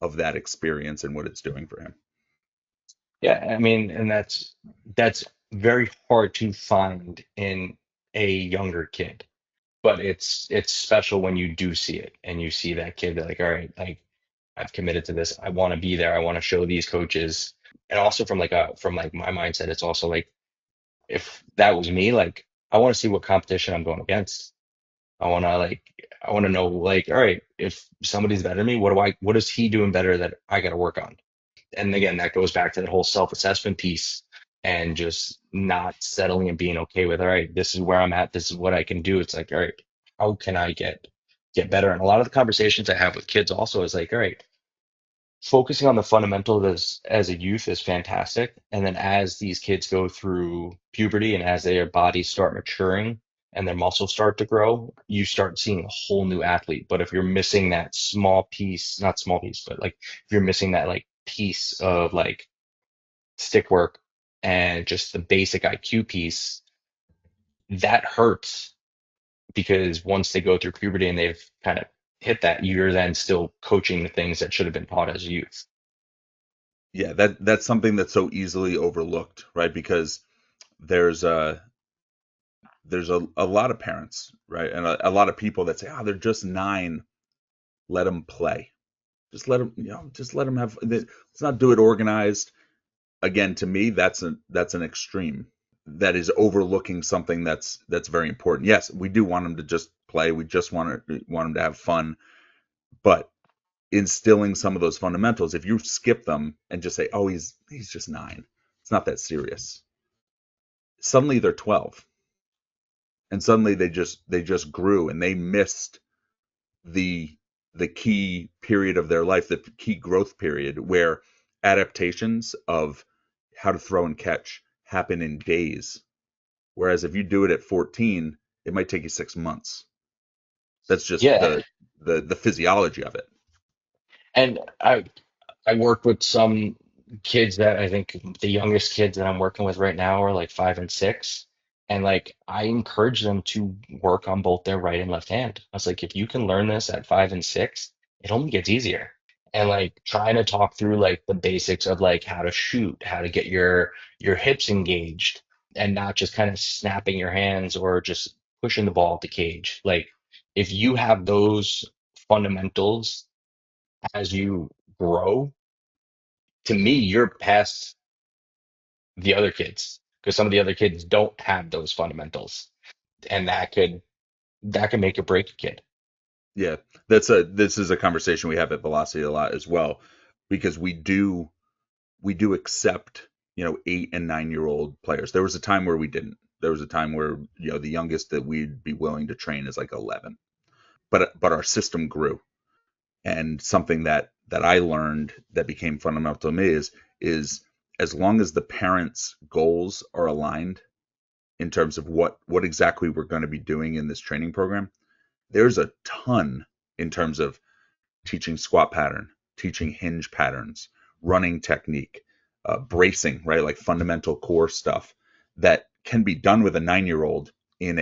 S1: of that experience and what it's doing for him.
S2: Yeah, I mean, and that's very hard to find in a younger kid, but it's special when you do see it and you see that kid like, all right, like I've committed to this. I want to be there. I want to show these coaches. And also from like my mindset, it's also like if that was me, like I want to see what competition I'm going against. I want to know like, all right, if somebody's better than me, what is he doing better that I got to work on? And again, that goes back to that whole self-assessment piece and just not settling and being okay with, all right, this is where I'm at, this is what I can do. It's like, all right, how can I get better? And a lot of the conversations I have with kids also is like, all right, focusing on the fundamentals as a youth is fantastic. And then as these kids go through puberty and as their bodies start maturing and their muscles start to grow, you start seeing a whole new athlete. But if you're missing that small piece, not small piece, but like if you're missing that like piece of like stick work and just the basic IQ piece, that hurts because once they go through puberty and they've kind of hit that, you're then still coaching the things that should have been taught as youth.
S1: Yeah, that's something that's so easily overlooked, right? Because there's a lot of parents, right, and a lot of people that say, "Oh, they're just 9, let them play, just let them, just let them have. Let's not do it organized." Again, to me, that's an extreme that is overlooking something that's very important. Yes, we do want them to just play. We just want them to have fun, but instilling some of those fundamentals. If you skip them and just say, "Oh, he's just 9," it's not that serious. Suddenly they're 12, and suddenly they just grew and they missed the the key period of their life, the key growth period where adaptations of how to throw and catch happen in days. Whereas if you do it at 14, it might take you 6 months. That's just
S2: Yeah.
S1: the physiology of it.
S2: And I work with some kids that I think the youngest kids that I'm working with right now are like 5 and 6. And like I encourage them to work on both their right and left hand. I was like, if you can learn this at 5 and 6, it only gets easier. And like trying to talk through like the basics of like how to shoot, how to get your hips engaged, and not just kind of snapping your hands or just pushing the ball at the cage. Like if you have those fundamentals as you grow, to me, you're past the other kids because some of the other kids don't have those fundamentals, and that could make or break a kid.
S1: Yeah, this is a conversation we have at Velocity a lot as well, because we do accept 8 and 9 year old players. There was a time where we didn't. There was a time where the youngest that we'd be willing to train is like 11. But our system grew, and something that I learned that became fundamental to me is as long as the parents' goals are aligned in terms of what exactly we're going to be doing in this training program, there's a ton in terms of teaching squat pattern, teaching hinge patterns, running technique, bracing, right? Like fundamental core stuff that can be done with a 9 year old in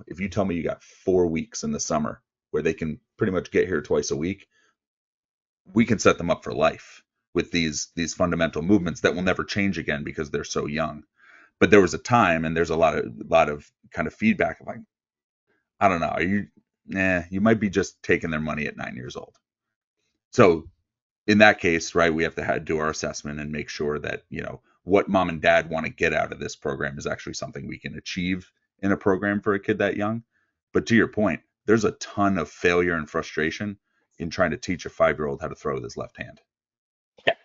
S1: if you tell me you got 4 weeks in the summer where they can pretty much get here twice a week, we can set them up for life with these fundamental movements that will never change again because they're so young. But there was a time, and there's a lot of kind of feedback of like, I don't know, you might be just taking their money at 9 years old. So in that case, right, we have to do our assessment and make sure that what mom and dad want to get out of this program is actually something we can achieve in a program for a kid that young. But to your point, there's a ton of failure and frustration in trying to teach a 5 year old how to throw with his left hand,
S2: Yeah.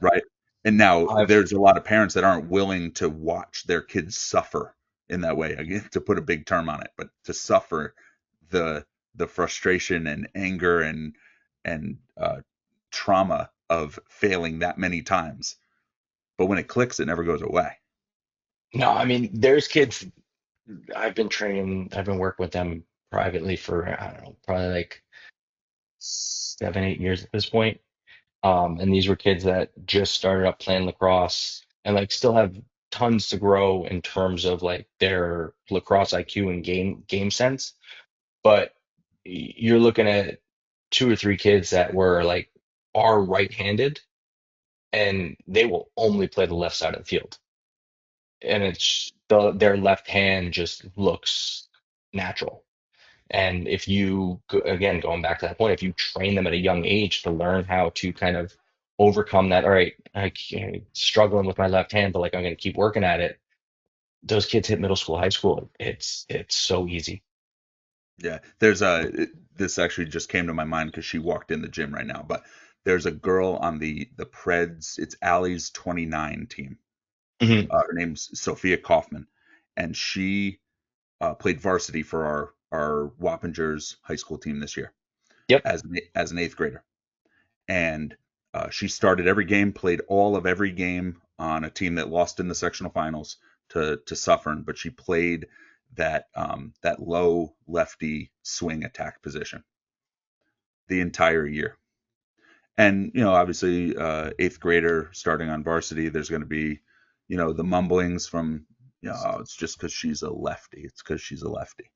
S1: right? And now
S2: I've
S1: there's a lot of parents that aren't willing to watch their kids suffer in that way. Again, to put a big term on it, but to suffer the the frustration and anger and trauma of failing that many times. But when it clicks, it never goes away.
S2: no, I mean, there's kids I've been working with them privately for I don't know, probably like 7, 8 years at this point. And these were kids that just started up playing lacrosse and like still have tons to grow in terms of like their lacrosse IQ and game sense. But you're looking at two or three kids that were like are right-handed and they will only play the left side of the field. And their left hand just looks natural. And if you, again, going back to that point, if you train them at a young age to learn how to kind of overcome that, all right, struggling with my left hand, but like I'm going to keep working at it. Those kids hit middle school, high school. It's so easy.
S1: Yeah, this actually just came to my mind because she walked in the gym right now. But there's a girl on the Preds. It's Allie's 29 team.
S2: Hmm.
S1: Her name's Sophia Kaufman, and she played varsity for our Wappingers high school team this year
S2: Yep.
S1: as an eighth grader. And She started every game, played all of every game on a team that lost in the sectional finals to Suffern, but she played that low lefty swing attack position the entire year. And obviously, eighth grader starting on varsity, there's going to be, the mumblings from, oh, it's just because she's a lefty. It's because she's a lefty.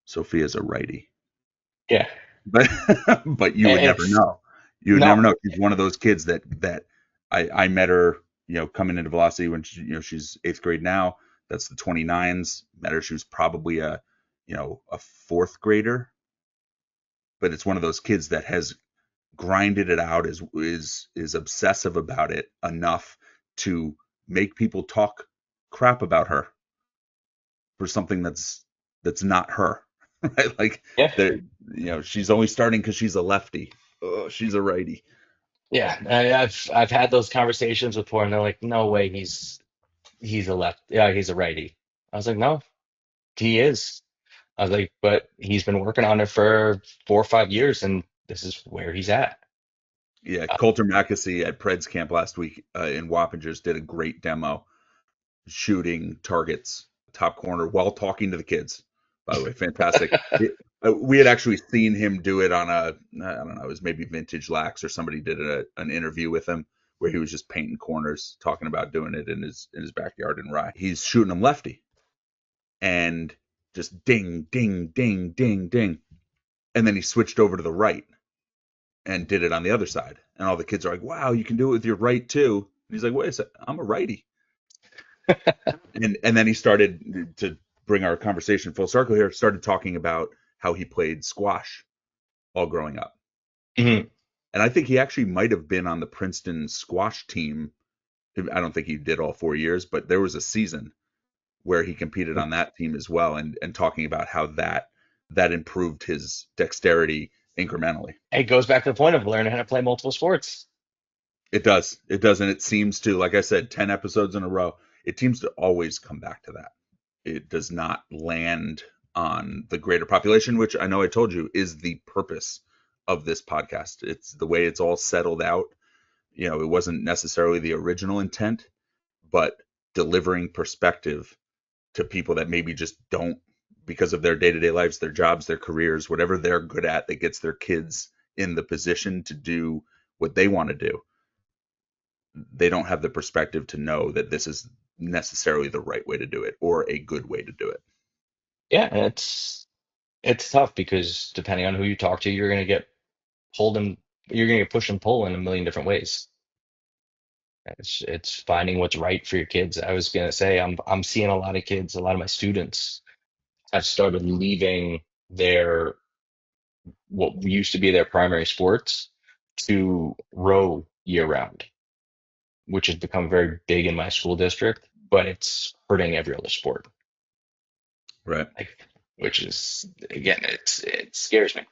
S1: Sophia's a righty.
S2: Yeah.
S1: But but you would
S2: And
S1: never
S2: it's
S1: know. You would never
S2: no.
S1: know. She's one of those kids that I met her, coming into Velocity when she's eighth grade now. That's the 29s. Met her. She was probably a fourth grader. But it's one of those kids that has grinded it out, is obsessive about it enough to make people talk crap about her for something that's not her. Right? Like
S2: Yeah.
S1: she's only starting because she's a lefty. Oh, she's a righty.
S2: Yeah. I've had those conversations before, and they're like, "No way, he's a left. Yeah, he's a righty." I was like, "No, he is." I was like, "But he's been working on it for 4 or 5 years, and this is where he's at."
S1: Yeah, Coulter Mackesy at Preds camp last week in Wappingers did a great demo shooting targets top corner while talking to the kids. By the way, fantastic. We had actually seen him do it on I don't know, it was maybe Vintage Lax or somebody did an interview with him where he was just painting corners, talking about doing it in his backyard in Rye. He's shooting them lefty and just ding, ding, ding, ding, ding. And then he switched over to the right and did it on the other side. And all the kids are like, wow, you can do it with your right too. And he's like, wait a second, I'm a righty. And then he started to bring our conversation full circle here, started talking about how he played squash all growing up.
S2: Mhm.
S1: And I think he actually might have been on the Princeton squash team. I don't think he did all 4 years, but there was a season where he competed on that team as well, and talking about how that improved his dexterity incrementally.
S2: It goes back to the point of learning how to play multiple sports.
S1: It does. It does. And it seems to, like I said, 10 episodes in a row, it seems to always come back to that. It does not land on the greater population, which I know I told you is the purpose of this podcast. It's the way it's all settled out. It wasn't necessarily the original intent, but delivering perspective to people that maybe just don't, because of their day-to-day lives, their jobs, their careers, whatever they're good at, that gets their kids in the position to do what they want to do. They don't have the perspective to know that this is necessarily the right way to do it or a good way to do it.
S2: Yeah, and it's tough because depending on who you talk to, you're gonna get pulled and you're gonna get pushed and pulled in a million different ways. It's finding what's right for your kids. I was gonna say I'm seeing a lot of kids, a lot of my students have started leaving their what used to be their primary sports to row year round, which has become very big in my school district, but it's hurting every other sport.
S1: Right.
S2: Like, which is again, it scares me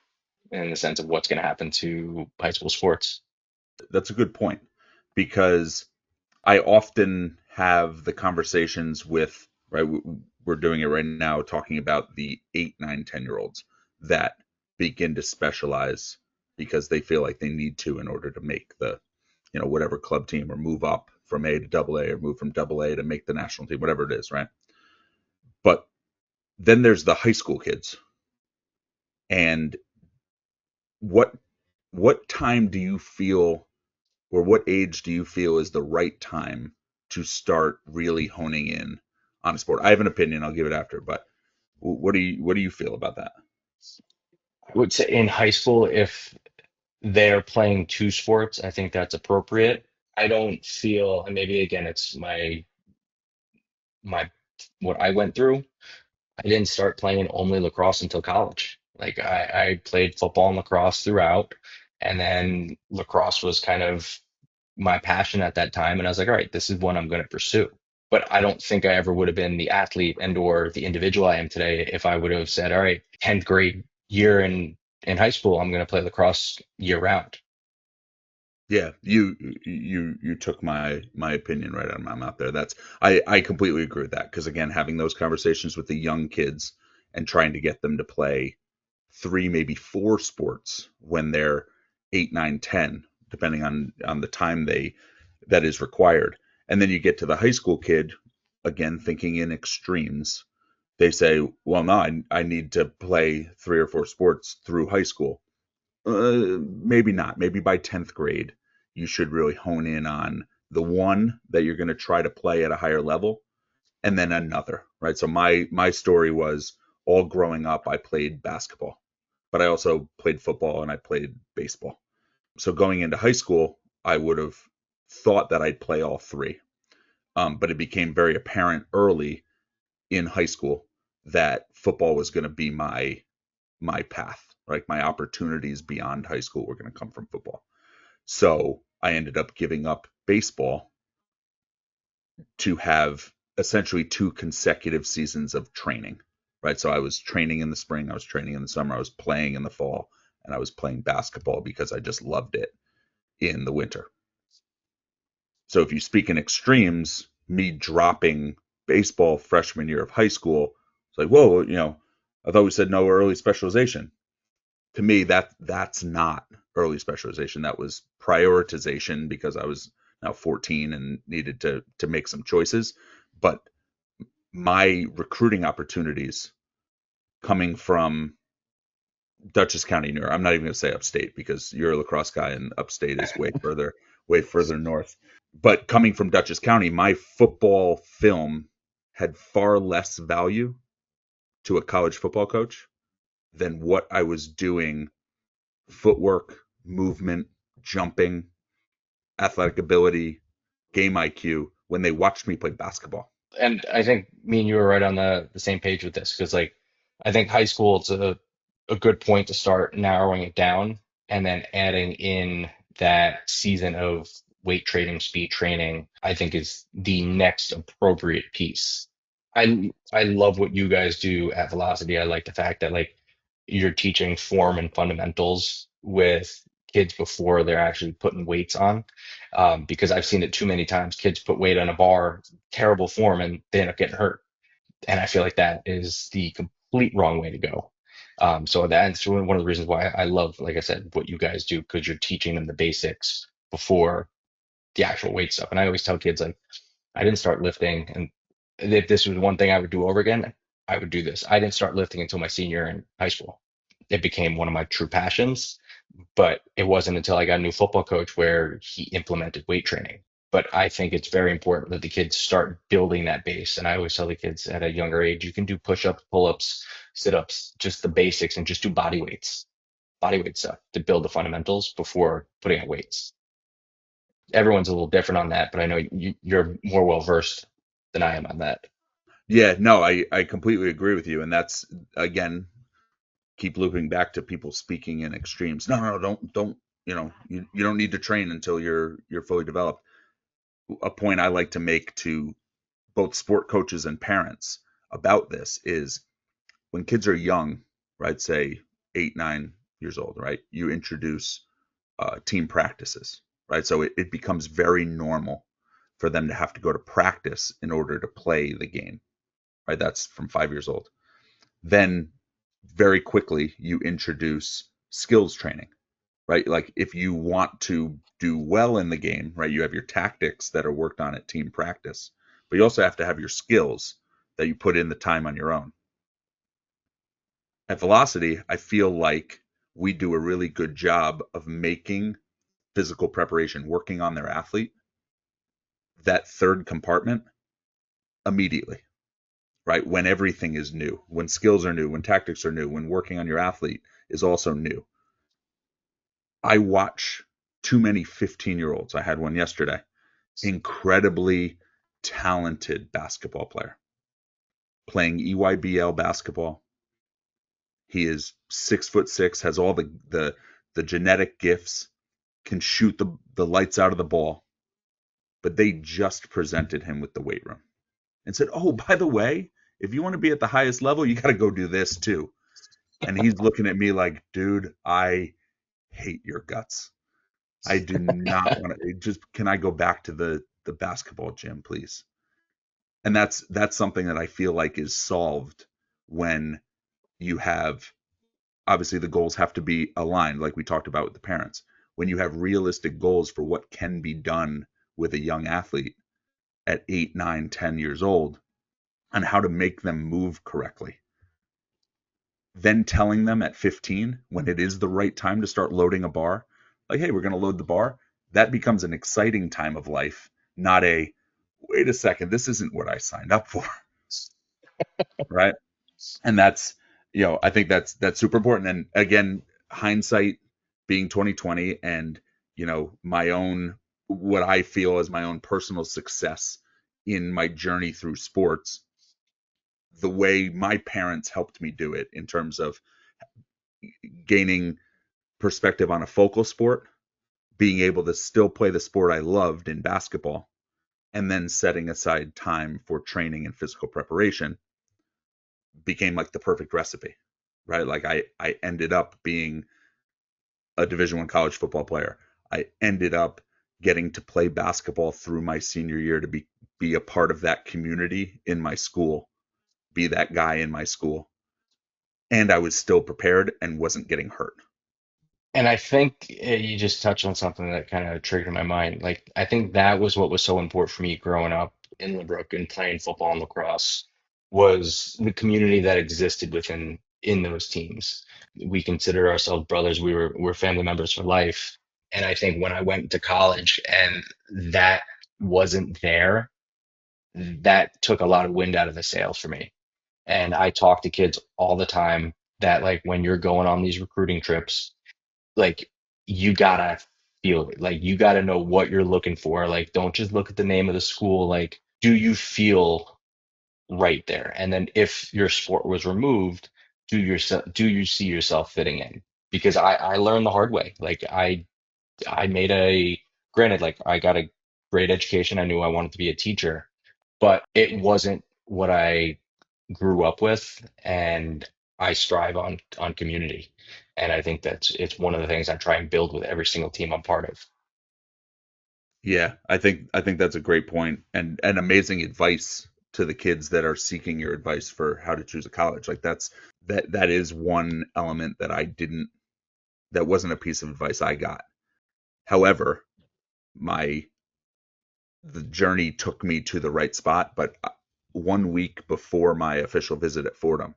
S2: in the sense of what's going to happen to high school sports.
S1: That's a good point, because I often have the conversations with, right, we're doing it right now, talking about the 8, 9, 10 year olds that begin to specialize because they feel like they need to in order to make the, whatever club team, or move up from A to double A, or move from double A to make the national team, whatever it is, right? But then there's the high school kids. And what time do you feel, or what age do you feel is the right time to start really honing in on a sport? I have an opinion. I'll give it after, but what do you feel about that?
S2: I would say in high school, if they're playing two sports, I think that's appropriate. I don't feel, and maybe again, it's my what I went through. I didn't start playing only lacrosse until college. Like I played football and lacrosse throughout, and then lacrosse was kind of my passion at that time. And I was like, all right, this is what I'm going to pursue. But I don't think I ever would have been the athlete and or the individual I am today if I would have said, all right, 10th grade year in high school, I'm going to play lacrosse year round.
S1: Yeah, you took my opinion right out of my mouth there. I completely agree with that, because again, having those conversations with the young kids and trying to get them to play 3, maybe 4 sports when they're 8, 9, 10, depending on the time that is required. And then you get to the high school kid, again thinking in extremes. They say, well, no, I need to play 3 or 4 sports through high school. Maybe not. Maybe by 10th grade, you should really hone in on the one that you're going to try to play at a higher level, and then another, right? So my story was, all growing up, I played basketball, but I also played football and I played baseball. So going into high school, I would have thought that I'd play all three. But it became very apparent early in high school that football was going to be my path. Like my opportunities beyond high school were going to come from football. So I ended up giving up baseball to have essentially 2 consecutive seasons of training, right? So I was training in the spring, I was training in the summer, I was playing in the fall, and I was playing basketball because I just loved it in the winter. So if you speak in extremes, me dropping baseball freshman year of high school, it's like, whoa, I thought we said no early specialization. To me, that's not early specialization. That was prioritization because I was now 14 and needed to make some choices. But my recruiting opportunities coming from Dutchess County, New York. I'm not even going to say upstate because you're a lacrosse guy and upstate is way further north. But coming from Dutchess County, my football film had far less value to a college football coach than what I was doing, footwork, movement, jumping, athletic ability, game IQ, when they watched me play basketball.
S2: And I think me and you are right on the same page with this because, like, I think high school is a good point to start narrowing it down and then adding in that season of weight training, speed training, I think is the next appropriate piece. I love what you guys do at Velocity. I like the fact that, like, you're teaching form and fundamentals with kids before they're actually putting weights on. Because I've seen it too many times. Kids put weight on a bar, terrible form, and they end up getting hurt. And I feel like that is the complete wrong way to go. So that's one of the reasons why I love, like I said, what you guys do, because you're teaching them the basics before the actual weight stuff. And I always tell kids, like, I didn't start lifting, and if this was one thing I would do over again, I would do this. I didn't start lifting until my senior in high school. It became one of my true passions, but it wasn't until I got a new football coach where he implemented weight training. But I think it's very important that the kids start building that base. And I always tell the kids at a younger age, you can do push-ups, pull-ups, sit-ups, just the basics, and just do body weight stuff to build the fundamentals before putting on weights. Everyone's a little different on that, but I know you're more well versed than I am on that.
S1: Yeah, no, I completely agree with you. And that's, again, keep looping back to people speaking in extremes. No, don't, you don't need to train until you're fully developed. A point I like to make to both sport coaches and parents about this is when kids are young, right, say 8, 9 years old, right, you introduce team practices, right? So it becomes very normal for them to have to go to practice in order to play the game, right? That's from 5 years old. Then very quickly you introduce skills training, right? Like if you want to do well in the game, right, you have your tactics that are worked on at team practice, but you also have to have your skills that you put in the time on your own. At Velocity, I feel like we do a really good job of making physical preparation, working on their athlete, that third compartment immediately, right? When everything is new, when skills are new, when tactics are new, when working on your athlete is also new. I watch too many 15-year-olds. I had one yesterday, incredibly talented basketball player playing EYBL basketball. He is 6'6", has all the genetic gifts, can shoot the lights out of the ball, but they just presented him with the weight room and said, oh, by the way, if you want to be at the highest level, you got to go do this too. And he's looking at me like, dude, I hate your guts. I do not want to, just, can I go back to the basketball gym, please? And that's something that I feel like is solved when you have, obviously the goals have to be aligned, like we talked about with the parents. when you have realistic goals for what can be done with a young athlete at 8, 9, 10 years old and how to make them move correctly. Then telling them at 15 when it is the right time to start loading a bar, like, hey, we're going to load the bar, that becomes an exciting time of life, not a, wait a second, this isn't what I signed up for, right? And that's, I think that's super important. And again, hindsight being 2020 and, my own, what I feel as my own personal success in my journey through sports, the way my parents helped me do it in terms of gaining perspective on a focal sport, being able to still play the sport I loved in basketball, and then setting aside time for training and physical preparation became like the perfect recipe, right? Like I ended up being a Division I college football player. I ended up getting to play basketball through my senior year to be a part of that community in my school, be that guy in my school. And I was still prepared and wasn't getting hurt.
S2: And I think you just touched on something that kind of triggered my mind. Like, I think that was what was so important for me growing up in Lynbrook and playing football and lacrosse was the community that existed in those teams. We consider ourselves brothers. We're family members for life. And I think when I went to college and that wasn't there, that took a lot of wind out of the sails for me. And I talk to kids all the time that like when you're going on these recruiting trips, like you gotta feel it. Like you gotta know what you're looking for. Like don't just look at the name of the school. Like, do you feel right there? And then if your sport was removed, do you see yourself fitting in? Because I learned the hard way. Like I made a granted, like I got a great education. I knew I wanted to be a teacher, but it wasn't what I grew up with, and I strive on community. And I think it's one of the things I try and build with every single team I'm part of.
S1: Yeah, I think that's a great point and amazing advice to the kids that are seeking your advice for how to choose a college. Like that is one element that wasn't a piece of advice I got. However, my the journey took me to the right spot, but 1 week before my official visit at Fordham,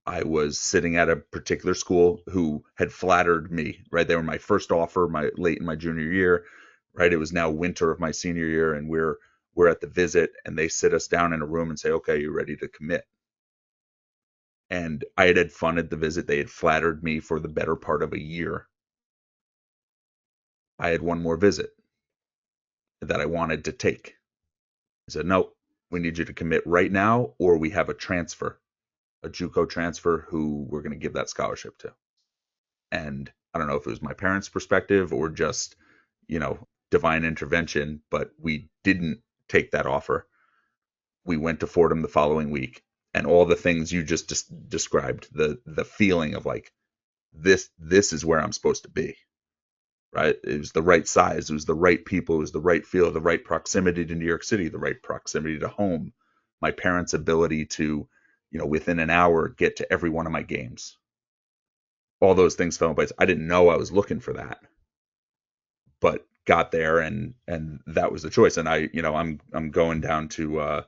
S1: I was sitting at a particular school who had flattered me, right? They were my first offer late in my junior year, right? It was now winter of my senior year and we're at the visit and they sit us down in a room and say, "Okay, you ready to commit?" And I had fun at the visit. They had flattered me for the better part of a year. I had one more visit that I wanted to take. I said, "No, we need you to commit right now or we have a transfer, a JUCO transfer who we're going to give that scholarship to." And I don't know if it was my parents' perspective or just, divine intervention, but we didn't take that offer. We went to Fordham the following week, and all the things you just described, the feeling of like this is where I'm supposed to be, right? It was the right size, it was the right people, it was the right feel, the right proximity to New York City, the right proximity to home. My parents' ability to, within an hour get to every one of my games. All those things fell in place. I didn't know I was looking for that, but got there and that was the choice. And I'm going down to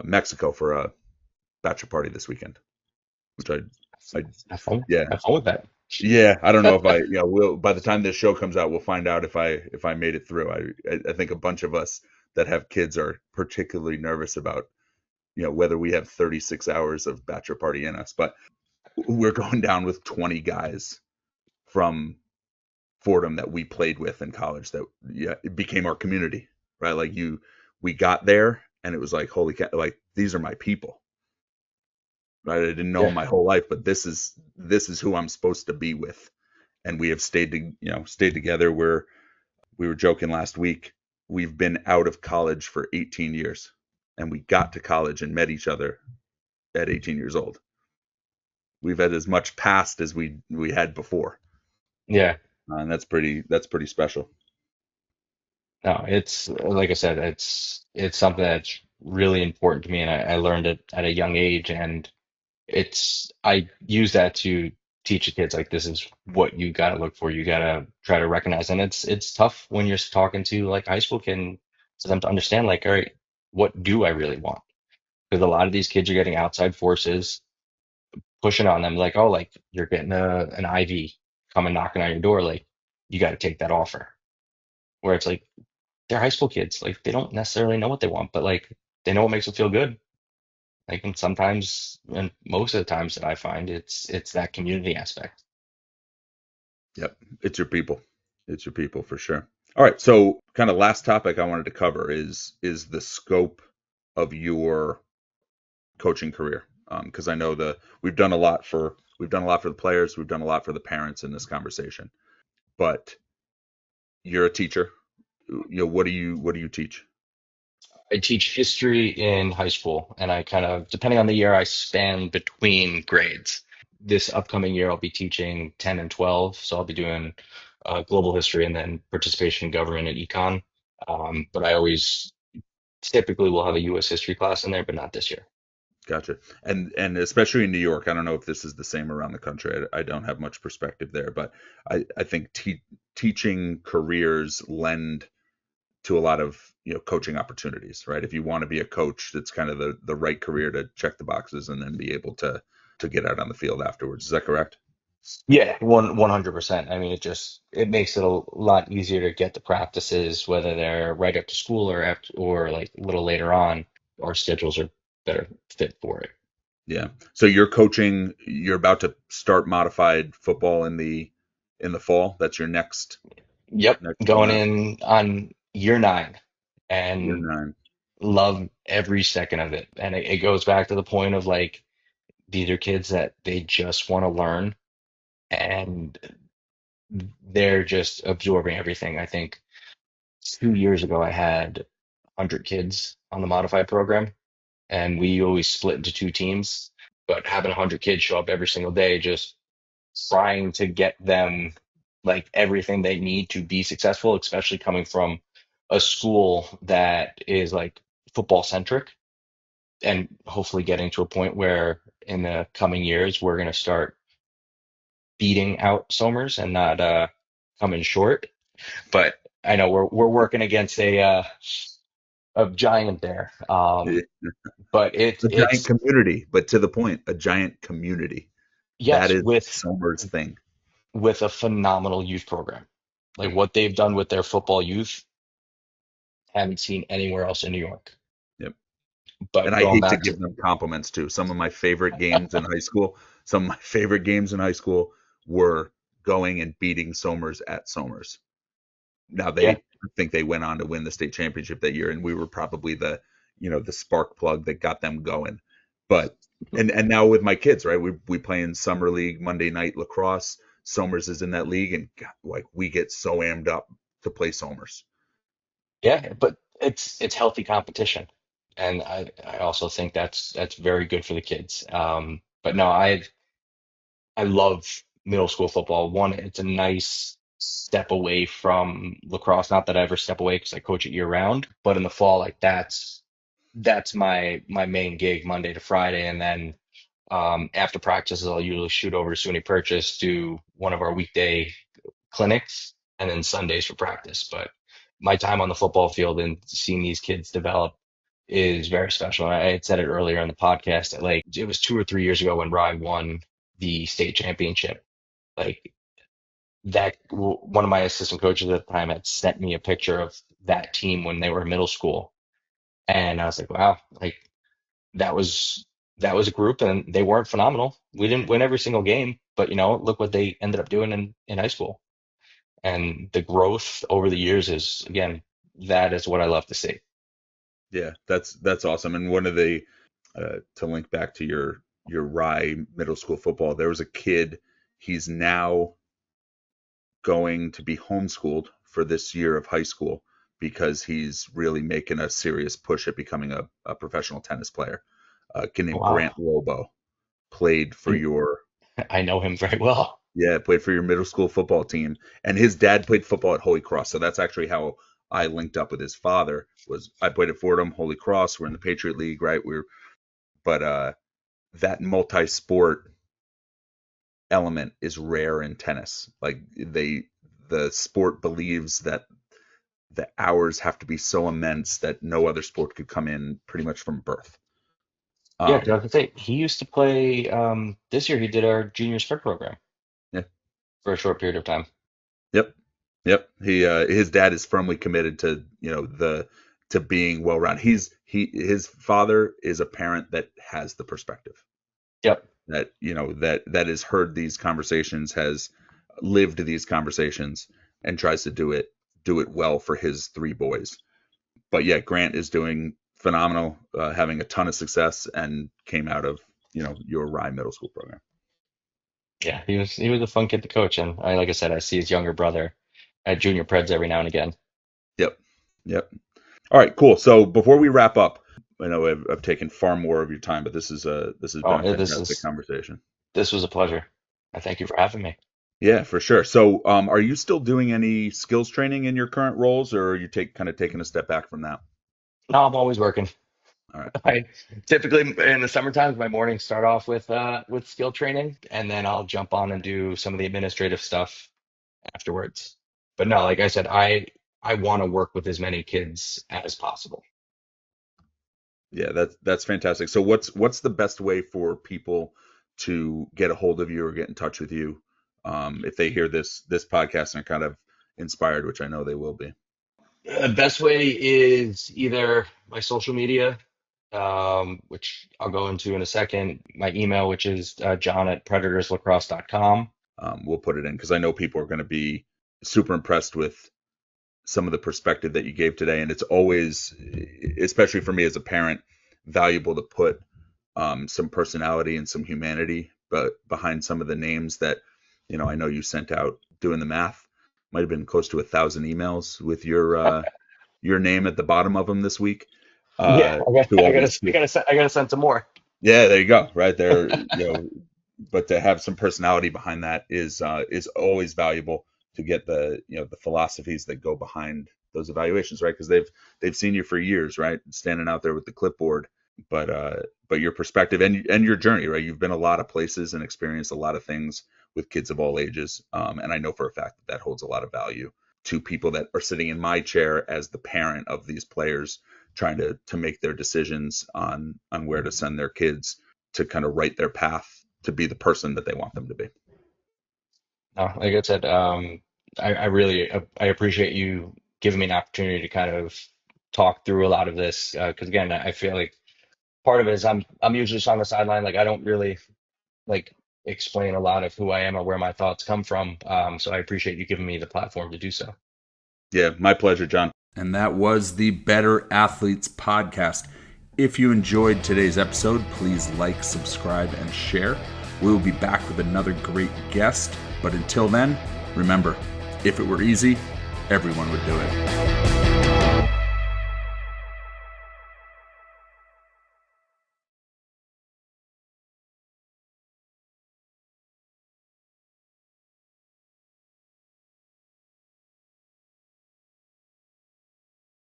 S1: Mexico for a bachelor party this weekend, which I
S2: Have fun.
S1: yeah
S2: Have fun with that.
S1: yeah I don't know if will by the time this show comes out we'll find out if I made it through. I think a bunch of us that have kids are particularly nervous about whether we have 36 hours of bachelor party in us, but we're going down with 20 guys from Fordham that we played with in college that it became our community, right? Like we got there and it was like, holy cow, like these are my people, right? I didn't know them
S2: Yeah.
S1: my whole life, but this is who I'm supposed to be with. And we have stayed together. We were joking last week. We've been out of college for 18 years and we got to college and met each other at 18 years old. We've had as much past as we had before.
S2: Yeah.
S1: And that's pretty special.
S2: No, it's like I said, it's something that's really important to me, and I learned it at a young age, and I use that to teach the kids like this is what you got to look for. You got to try to recognize, and it's tough when you're talking to like high school kid and for them to understand like, all right, what do I really want? Because a lot of these kids are getting outside forces pushing on them, like, oh, like you're getting an IV coming knocking on your door, like you got to take that offer. Where it's like they're high school kids, like they don't necessarily know what they want, but like they know what makes them feel good. Like, and sometimes, and most of the times that I find, it's that community aspect.
S1: Yep, it's your people. It's your people for sure. All right, so kind of last topic I wanted to cover is the scope of your coaching career. Because I know we've done a lot for the players, we've done a lot for the parents in this conversation. But you're a teacher. What do you teach?
S2: I teach history in high school, and I kind of, depending on the year, I span between grades. This upcoming year, I'll be teaching 10 and 12, so I'll be doing global history and then participation in government and econ. But I always typically will have a U.S. history class in there, but not this year.
S1: Gotcha. And especially in New York, I don't know if this is the same around the country. I don't have much perspective there, but I think teaching careers lend to a lot of coaching opportunities, right? If you want to be a coach, that's kind of the right career to check the boxes and then be able to get out on the field afterwards. Is that correct?
S2: Yeah, 100%. I mean, it makes it a lot easier to get the practices, whether they're right after school or after or like a little later on. Our schedules are better fit for it.
S1: Yeah. So you're coaching. You're about to start modified football in the fall. That's your
S2: Yep,
S1: next
S2: going in on year 9
S1: year
S2: and
S1: nine.
S2: love every second of it. And it goes back to the point of like these are kids that they just want to learn and they're just absorbing everything. I think 2 years ago I had 100 kids on the modified program, and we always split into two teams. But having 100 kids show up every single day, just trying to get them like everything they need to be successful, especially coming from a school that is like football centric, and hopefully getting to a point where in the coming years we're going to start beating out Somers and not coming short. But I know we're working against a giant there.
S1: Yeah.
S2: But
S1: A giant
S2: it's
S1: community, but to the point, a giant community. That
S2: yes,
S1: is Somer's thing.
S2: with a phenomenal youth program. Like what they've done with their football youth, haven't seen anywhere else in New York.
S1: Yep. And
S2: But
S1: I
S2: going
S1: hate to
S2: back to
S1: give them compliments too. Some of my favorite games in high school were going and beating Somers at Somers. Now
S2: yeah,
S1: I think they went on to win the state championship that year, and we were probably the spark plug that got them going. But and now with my kids, right? We play in summer league Monday night lacrosse. Somers is in that league, and God, like we get so amped up to play Somers.
S2: yeah, but it's healthy competition, and I also think that's very good for the kids. But no, I love middle school football. One, it's a nice step away from lacrosse. Not that I ever step away because I coach it year round, but in the fall, like that's my main gig Monday to Friday, and then after practices, I'll usually shoot over to SUNY Purchase, do one of our weekday clinics, and then Sundays for practice. But my time on the football field and seeing these kids develop is very special. I had said it earlier on the podcast that like it was 2 or 3 years ago when Rye won the state championship. Like one of my assistant coaches at the time had sent me a picture of that team when they were in middle school, and I was like, wow, like that was that was a group, and they weren't phenomenal. We didn't win every single game, but look what they ended up doing in high school. And the growth over the years is, again, that is what I love to see.
S1: Yeah, that's awesome. And one of the to link back to your Rye middle school football, there was a kid. He's now going to be homeschooled for this year of high school because he's really making a serious push at becoming a professional tennis player. A kid named
S2: Wow.
S1: Grant Lobo played for
S2: And
S1: your
S2: I know him very well.
S1: played for your middle school football team, and his dad played football at Holy Cross. So that's actually how I linked up with his father. Was I played at Fordham, Holy Cross. We're in the Patriot League, right? But that multi-sport element is rare in tennis. Like the sport believes that the hours have to be so immense that no other sport could come in pretty much from birth.
S2: Yeah, 'cause I
S1: Um,
S2: was gonna say he used to play. This year he did our junior spread program
S1: yeah,
S2: for a short period of time.
S1: yep, yep. His dad is firmly committed to to being well rounded. His father is a parent that has the perspective,
S2: Yep.
S1: that that has heard these conversations, has lived these conversations, and tries to do it well for his three boys. But yeah, Grant is doing phenomenal, having a ton of success, and came out of your Rye Middle School program.
S2: Yeah, he was a fun kid to coach, and like I said, I see his younger brother at junior preds every now and again.
S1: Yep, yep. All right, cool. So before we wrap up, I know I've taken far more of your time, but this has been
S2: Oh,
S1: a
S2: yeah,
S1: fantastic conversation.
S2: this was a pleasure. I thank you for having me.
S1: Yeah, for sure. So, are you still doing any skills training in your current roles, or are you taking a step back from that?
S2: No, I'm always working.
S1: All right.
S2: I typically in the summer times my mornings start off with skill training, and then I'll jump on and do some of the administrative stuff afterwards. But no, like I said, I want to work with as many kids as possible.
S1: Yeah, that's fantastic. So, what's the best way for people to get a hold of you or get in touch with you, if they hear this podcast and are kind of inspired, which I know they will be?
S2: Best way is either my social media, which I'll go into in a second, my email, which is john@predatorslacrosse.com.
S1: We'll put it in because I know people are going to be super impressed with some of the perspective that you gave today, and it's always, especially for me as a parent, valuable to put some personality and some humanity, but behind some of the names that I know you sent out. Doing the math, might have been close to 1,000 emails with your name at the bottom of them this week.
S2: Yeah,
S1: To all these kids.
S2: I gotta send some more.
S1: Yeah, there you go. Right there, but to have some personality behind that is always valuable, to get the philosophies that go behind those evaluations, right? Because they've seen you for years, right? Standing out there with the clipboard, but your perspective and your journey, right? You've been a lot of places and experienced a lot of things with kids of all ages, and I know for a fact that holds a lot of value to people that are sitting in my chair as the parent of these players, trying to make their decisions on where to send their kids to kind of write their path to be the person that they want them to be.
S2: No, like I said, I really I appreciate you giving me an opportunity to kind of talk through a lot of this because again, I feel like part of it is I'm usually just on the sideline, like I don't really like explain a lot of who I am or where my thoughts come from. So I appreciate you giving me the platform to do so.
S1: Yeah, my pleasure, John. And that was the Better Athletes podcast. If you enjoyed today's episode, please like, subscribe, and share. We will be back with another great guest. But until then, remember, if it were easy, everyone would do it.